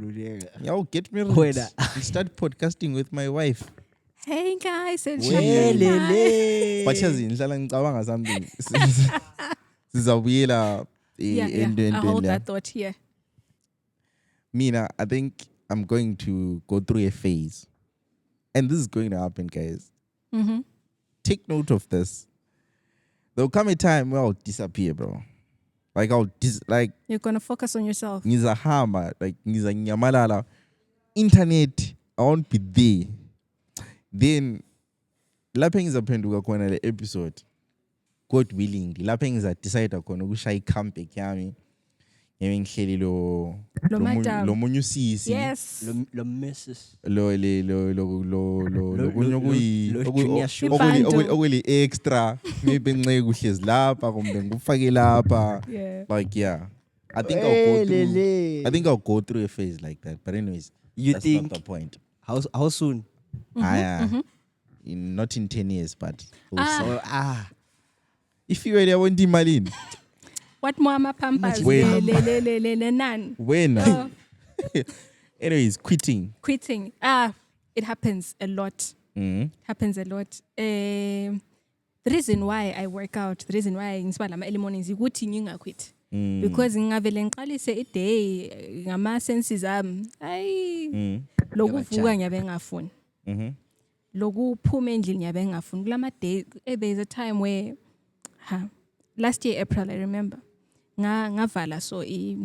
Yo, get me Wait, rich. We start podcasting with my wife. Hey guys, it's Welele. But yazi ngihlala ngicabanga something. Sizabuyela I hold that thought here. Mina, I think I'm going to go through a phase. And this is going to happen, guys. Take note of this. There'll come a time where I'll disappear, bro. Like You're gonna focus on yourself. ngizahamba, like ngizanyamalala. Internet, I won't be there. Then lapho ngizaphenduka khona le episode. God willing, lapho ngizadecide khona ukushaya i-comeback yami. Ngihleli lo munye usisi. Yes. Lo Mrs. okuli extra maybe nxe kuhlezi lapha kumbe ngufake lapha. Like yeah. I think I'll go through a phase like that. But anyways, that's not the point. How soon? Not in 10 years, but we'll see. If you were there, won't Malin. What more ama pampas? None. When? Anyways, quitting. It happens a lot. Happens a lot. The reason why I work out, the reason why ngisibala ama early mornings ukuthi ngingaquit. Because ngavele ngiqalise a day ngama senses ami. Lokuvuka ngiyabe ngafuni. Lokuphuma endlini ngiyabe ngafuni. Kulama day there's a time where last year April I remember ngavala so I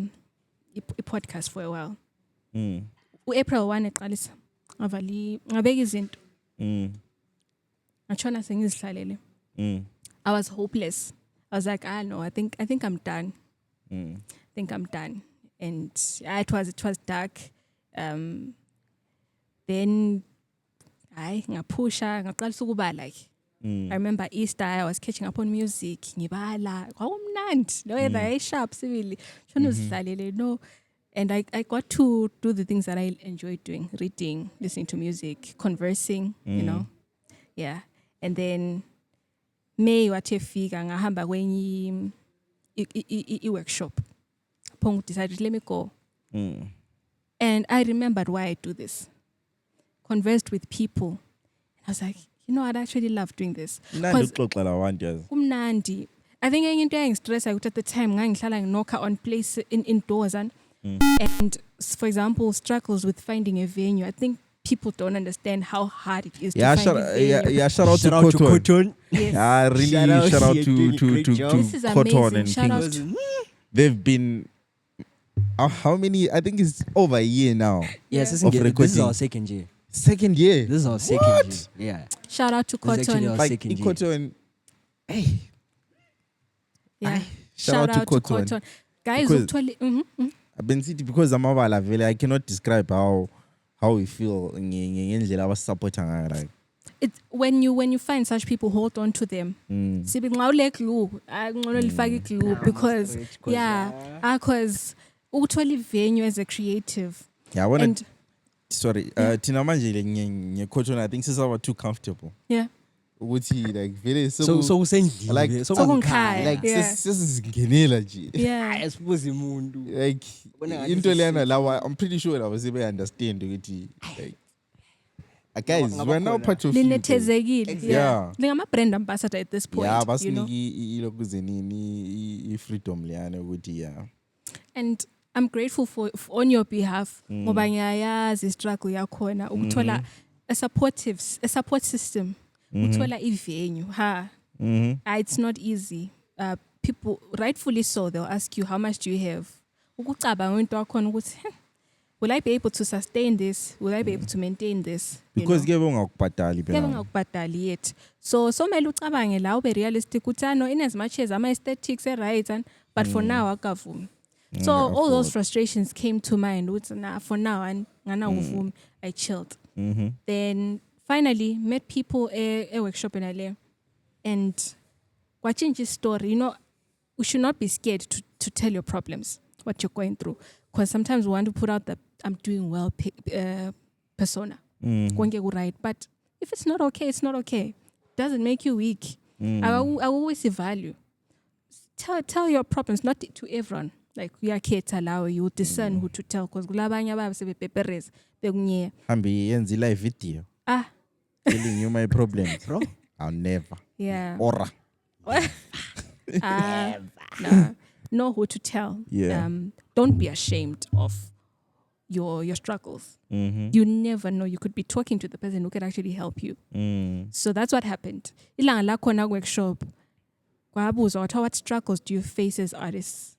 podcast for a while. April 1 eqalisa ngavali ngabeka izinto. Ngachona sengizihlalele. I was hopeless. I was like, no, I think I'm done. I think I'm done. And it was dark. Then ngapusha ngaqalisa ukuba like I remember Easter I was catching up on music ngibala kwakumnandi lo weather sharp civil shona uzihlalele no. And I got to do the things that I enjoy doing, reading, listening to music, conversing, you know. Yeah. And then May wathe fika ngahamba kwenye I workshop. Pong decided let me go. And I remembered why I do this. Conversed with people. I was like, you know, I'd actually love doing this. Kumnandi. I think into stress I at the time ngangihlala nginoka on place indoors and for example struggles with finding a venue. I think people don't understand how hard it is to find a venue. Shout out to Cotton. Yes. Really shout out to This is Cotton amazing. and Shout out things. to They've been how many? I think it's over a year now. Yes, Of this is recording. our second year. Second year. This is our second year. Yeah. Shout out to This is actually Cotton. our Like second year. Cotton. Hey. Yeah. Shout out to Cotton. Guys, Because- I've been sitting because amabala vele I cannot describe how we feel ngendlela abasisupport ngayo like. it's when you find such people, hold on to them. Sibi nxa ule glue, ngcono lifake glue because because ukuthola venue as a creative. Yeah, I wanna And sorry. Tina manje nge Cotton I think sisaba too comfortable. yeah. Ukuthi like vele So usendlini. like so Sokunkhaya. like Yeah. sesizingenela nje. Yeah. asibuze umuntu. Like into lena lawa I'm pretty sure lawa sebe understand ukuthi like guys we're now part of you. Linethezekile. Yeah. Lingama brand ambassador at this point. Yeah, you know? basiniki ilokuze nini i-freedom leyana ukuthi yeah. And I'm grateful for on your behalf ngoba ngiyayazi struggle yakhona ukuthola a support system uthola ivenue it's not easy. People rightfully so, they'll ask you how much do you have, ukucabanga into wakhona ukuthi will I be able to sustain this, will I be able to maintain this, Because kebe ungakubhadali kebe phela. ngakubhadali yet. So mele ucabange la ube realistic ukuthi no, in as much as ama aesthetics right and but for now akavumi. So all those frustrations came to mind ukuthi nah, for now and ngana uvumi, I chilled. Then finally met people a workshop in LA and watching his story, you know, we should not be scared to tell your problems, what you're going through, because sometimes we want to put out the I'm doing well persona, right? But if it's not okay, it's not okay. Doesn't make you weak. I always see value. Tell your problems, not to everyone. Like we are allow you discern who to tell, because kulabanye abasebepepereza bekunye. Hambi yenzi live video telling you my problems, bro. I'll never. Yeah. Ora. No. Know who to tell. Yeah. Don't be ashamed of your struggles. You never know. You could be talking to the person who could actually help you. So that's what happened. Ilanga lakhona workshop. Kwabuzwa what struggles do you face as artists?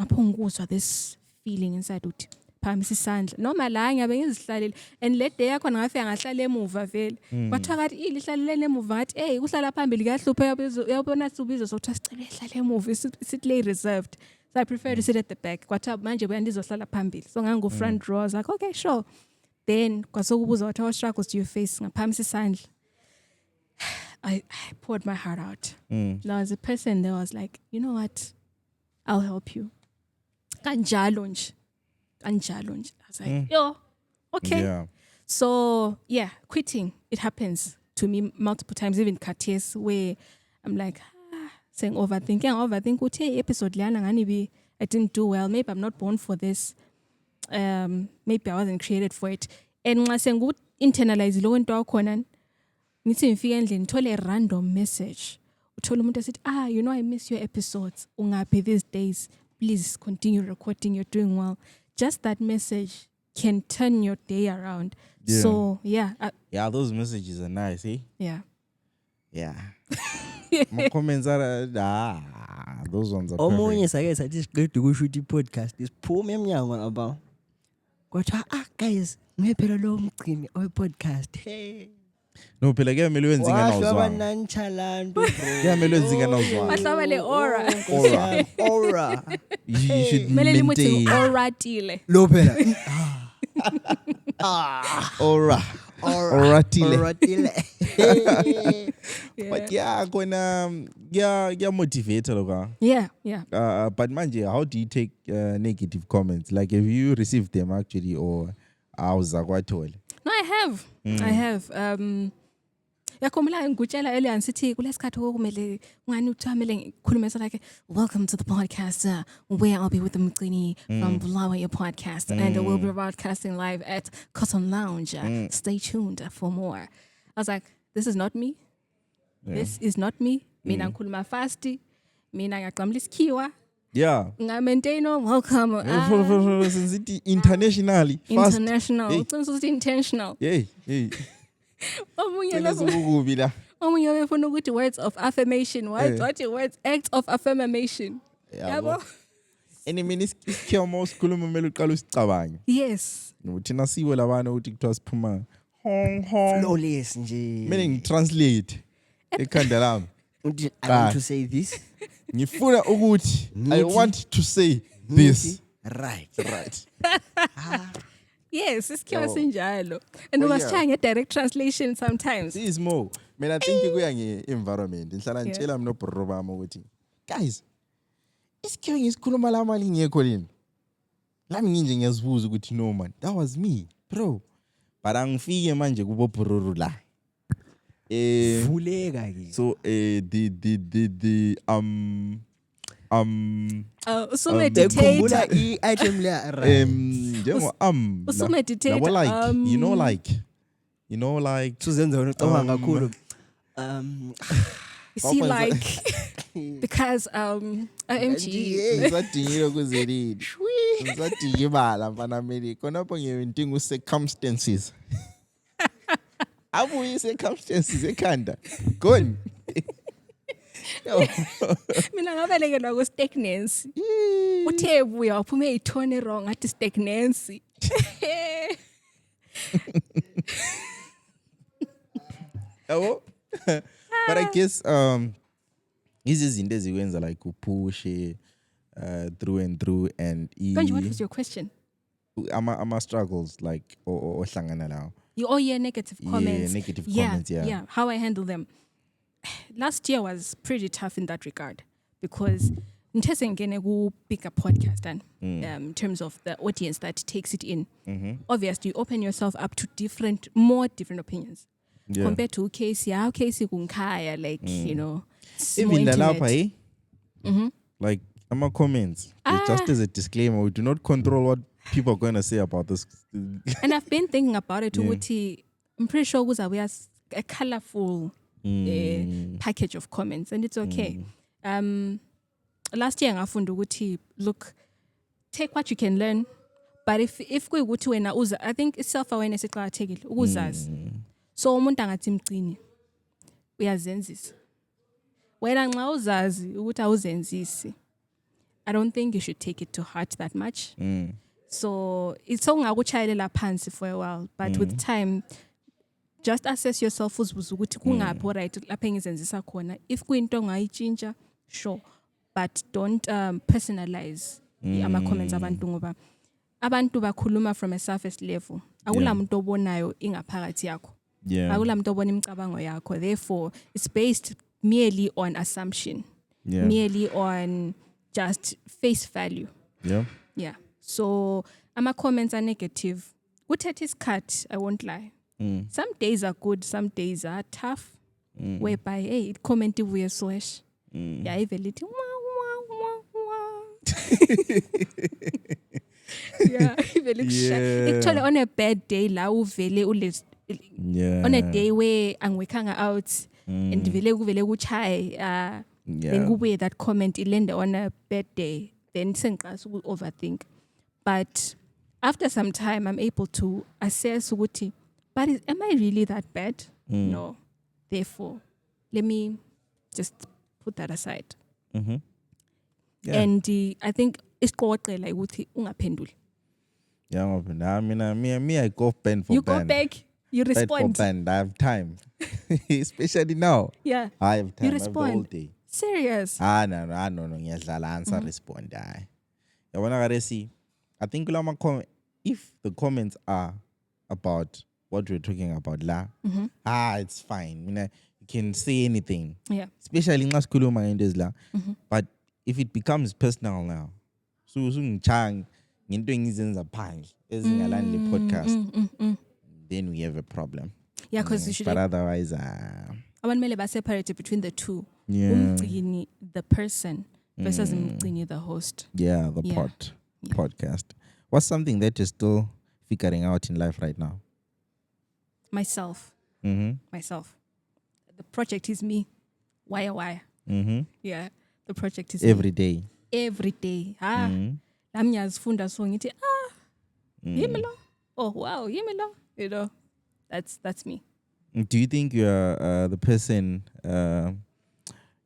Ngapho this feeling inside uthi phamisa isandla noma la ngiyabe ngizihlalile and let day yakho ngafika ngahlala emuva vele kwathiwa kathi ihlalele emuva ngathi hey uhlala phambili kuyahlupha uyabona sibizo sokuthi sicela ihlale emuva sit lay reserved, so I prefer to sit at the back kwathiwa manje buya ndizohlala phambili, so ngango front row, I was like okay sure. Then kwasokubuza what struggles do you face ngaphamisa isandla. I poured my heart out. There was a person that was like, you know what, I'll help you. Kanjalo nje. I was like, yo, okay. Yeah. So yeah, quitting, it happens to me multiple times, even Katies, where I'm like, saying overthink, hey, episode lana ngani I didn't do well, maybe I'm not born for this. Maybe I wasn't created for it. And nxa sengu internalize lo nto wakhona, ngithi ngifike endlini ngithole a random message. Uthola umuntu esithi, you know I miss your episodes. Ungaphi these days? Please continue recording, you're doing well. Just that message can turn your day around. Yeah. So yeah. Yeah, those messages are nice, eh? Yeah. Yeah. My comments are those ones are Omunye perfect. sake sathi siqeda ukushoot i-podcast siphume emnyango naba. Kwathiwa guys, ngiphela lo mgcini owe-podcast. Hey. No, phela kuyamele wenze ngana Wahlwa uzwana. nonchalant bro. Kuyamele wenze ngana uzwana. Bahlaba le aura. Aura. You should Mele limuthi maintain oratile. Lo phela. aura. Oratile. Oratile. But yeah, kona yeah motivate loka. Yeah. But manje, how do you take negative comments? Like, have you received them actually, or awuzakwathola? No, I have. Yakhombela ngikutshela earlier nsithi kulesikhathi okumele ngani uthamele ngikhulume so like welcome to the podcast where I'll be with the Mgcini from Bulawayo podcast and we'll be broadcasting live at Cotton Lounge. Stay tuned for more. I was like, this is not me. Yeah. This is not me. Mina ngikhuluma fast. Mina ngiyaqamla isikhiwa. Yeah. Maintain welcome. Since it internationally fast. International. Hey. Uqiniso ukuthi intentional. Hey. Omunye befuna ukuthi words of affirmation. What words? Acts of affirmation. Yabo. And I mean isikhiwa mawusikhuluma kumele uqale usicabange. Yes. Thina siwe labana ukuthi kuthiwa siphuma hong hong. Flawless nje. Mina ngitranslate ekhanda lami. Uthi, I want to say this. Ngifuna ukuthi I Ngithi- want to say this. Right. Yes, isikhiwa Oh. sinjalo. And Oh, ungasishaya nge-direct translation sometimes. This more. Mina think kuya nge-environment. Ngihlala Yeah. ngitshela mina nobro bami ukuthi guys isikhiwa ngisikhuluma la mali ngekho lini. Lami nginje ngiyazibuza ukuthi no man that was me bro. But angifike manje kubo bro la. Vuleka ke. So the Usumeditate. Khumbula i-item leya right. njengo Usumeditate, yabo like you know like Suzenza wena ucabanga kakhulu. You see, like, because OMG. ngisadingile kuzelini ngisadinga imali mfana meli khonapho ngiyintinga circumstances abuye circumstances ekhanda gone Mina ngabelekelwa ku-stagnancy. Uthe buya waphume ithone wrong athi stagnancy. yabo but I guess izinto ezikwenza like upush through and through and Kanji, what was your question? ama struggles like ohlangana nawo. Oh yeah, negative comments. Negative comments, yeah. How I handle them. Last year was pretty tough in that regard because ngene ku bigger podcast and in terms of the audience that takes it in. Obviously, you open yourself up to more different opinions. Yeah. Compared to Casey, how Casey kunkaya, like, you know, it's more Even intimate. lalapha, like ama comments. Just as a disclaimer, we do not control what people are going to say about this. And I've been thinking about it. Ukuthi, I'm pretty sure we are a colorful package of comments, and it's okay. Last year, ngafunda ukuthi, look, take what you can learn, but if kuyukuthi wena uza, I think self-awareness iqakathekile ukuzazi. So umuntu angathi mcini uyazenzisa. Wena nxa uzazi ukuthi awuzenzisi, I don't think you should take it to heart that much. So it's ongakuchayelela phansi for a while, but with time, just assess yourself uzibuza ukuthi kungaphi right lapha engizenzisa khona. If kuyinto ongayitshintsha, sure, but don't personalize ama comments abantu ngoba abantu bakhuluma from a surface level. Akula muntu obonayo ingaphakathi yakho. Akula muntu obona imicabango yakho. Therefore, it's based merely on assumption, merely on just face value. Yeah. So, ama comments are negative. Uthethe isikhathi, I won't lie. Some days are good, some days are tough. Whereby, hey, it comment ibuye slash. Yeah, ivele ithi yeah, ivele kusha. Actually, on a bad day, la uvele on a day where angwekanga out and vele kuchaye then kubuye that comment ilende on a bad day, then sengiqasa uku overthink. But after some time I'm able to assess ukuthi, but am I really that bad? No. Therefore, let me just put that aside. And I think isiqoqela ukuthi ungaphenduli. Yeah, me I go pen for You pen. go back, you Pen for respond. pen. I have time. Especially now. Yeah. I have time. You I have the whole respond. day. Serious. No, ngiyadlala answer respond. Yabona karesi. I think if the comments are about what we're talking about la, it's fine. You can say anything. Yeah. Especially nxa sikhuluma ngento la. But if it becomes personal now, so ngitshanga ngento engizenza phandle ezingalani le podcast, then we have a problem. Yeah, because you should But otherwise, abantu mele separate between the two. Yeah. Umgcini, the person, versus umgcini, the host. yeah, the podcast. What's something that you're still figuring out in life right now? Myself. Myself. The project is me. Why? Yeah. The project is Every day. Every day. Lami ngiyazifunda so ngithi yimi lo. Oh wow, yimi lo. You know, that's me. Do you think you're the person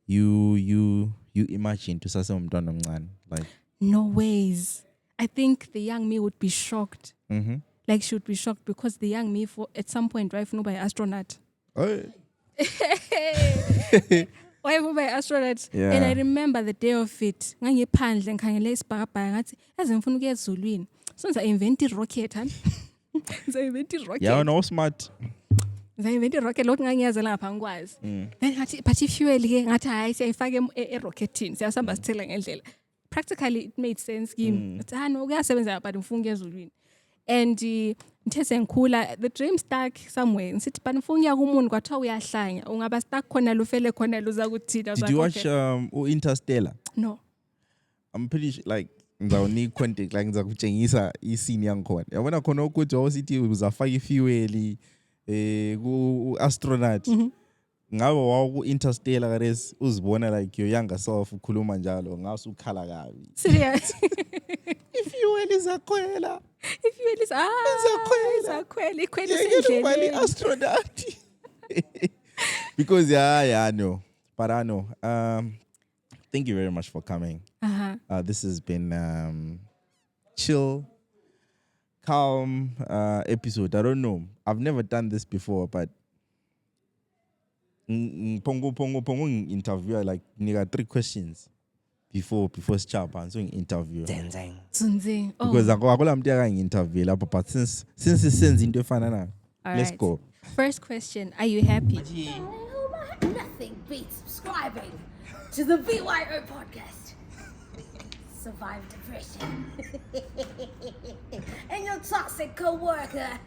you imagine to sase umntwana omncane? Like no ways. I think the young me would be shocked. Mm-hmm. Like she would be shocked because the young me at some point right by astronaut. Oh, Why by astronaut? Yeah. And I remember the day of it. Ngangiphandle ngikhangele isibhakabhaka ngathi yazi ngifuna ukuya ezulwini. So ngiza invent rocket han. Ngiza invent rocket. yeah, no smart. Ngiza invent rocket lokho ngangiyazela ngapha ngikwazi. Then ngathi but fuel ke ngathi hayi siyayifaka erocketini siyasamba sithela ngendlela. Practically it made sense kimi. Ngathi no kuyasebenza but ngifuna ukuya ezulwini. And ngithe sengikhula the dream stuck somewhere ngithi but ngifuna ukuya kumuntu kwathiwa uyahlanya ungaba stuck khona lufele khona luza kuthina. Did you watch Interstellar? No. I'm pretty sure, like ngizawunika contact like ngizakutshengisa iscene yangikhona. Yabona khona ukuthi wawusithi uzafaka ifuel ku astronaut. Ngabe wawu Interstellar res uzibona like your younger self ukhuluma njalo ngasukhala kabi. Serious. Ifuel izakhwela. Ifuel izakhwela ikhwela isendleleni. Astronaut. Because yeah, no. But I know. Thank you very much for coming. This has been chill, calm episode. I don't know. I've never done this before, but pongo interviewer like nigga 3 questions before Schap and so interview. Zunzing. Oh. Because akola mntu interview lapho, but since senze into efana na, let's go. First question, are you happy? Nothing beats subscribing to the VYO podcast. Survive depression. And your toxic co-worker.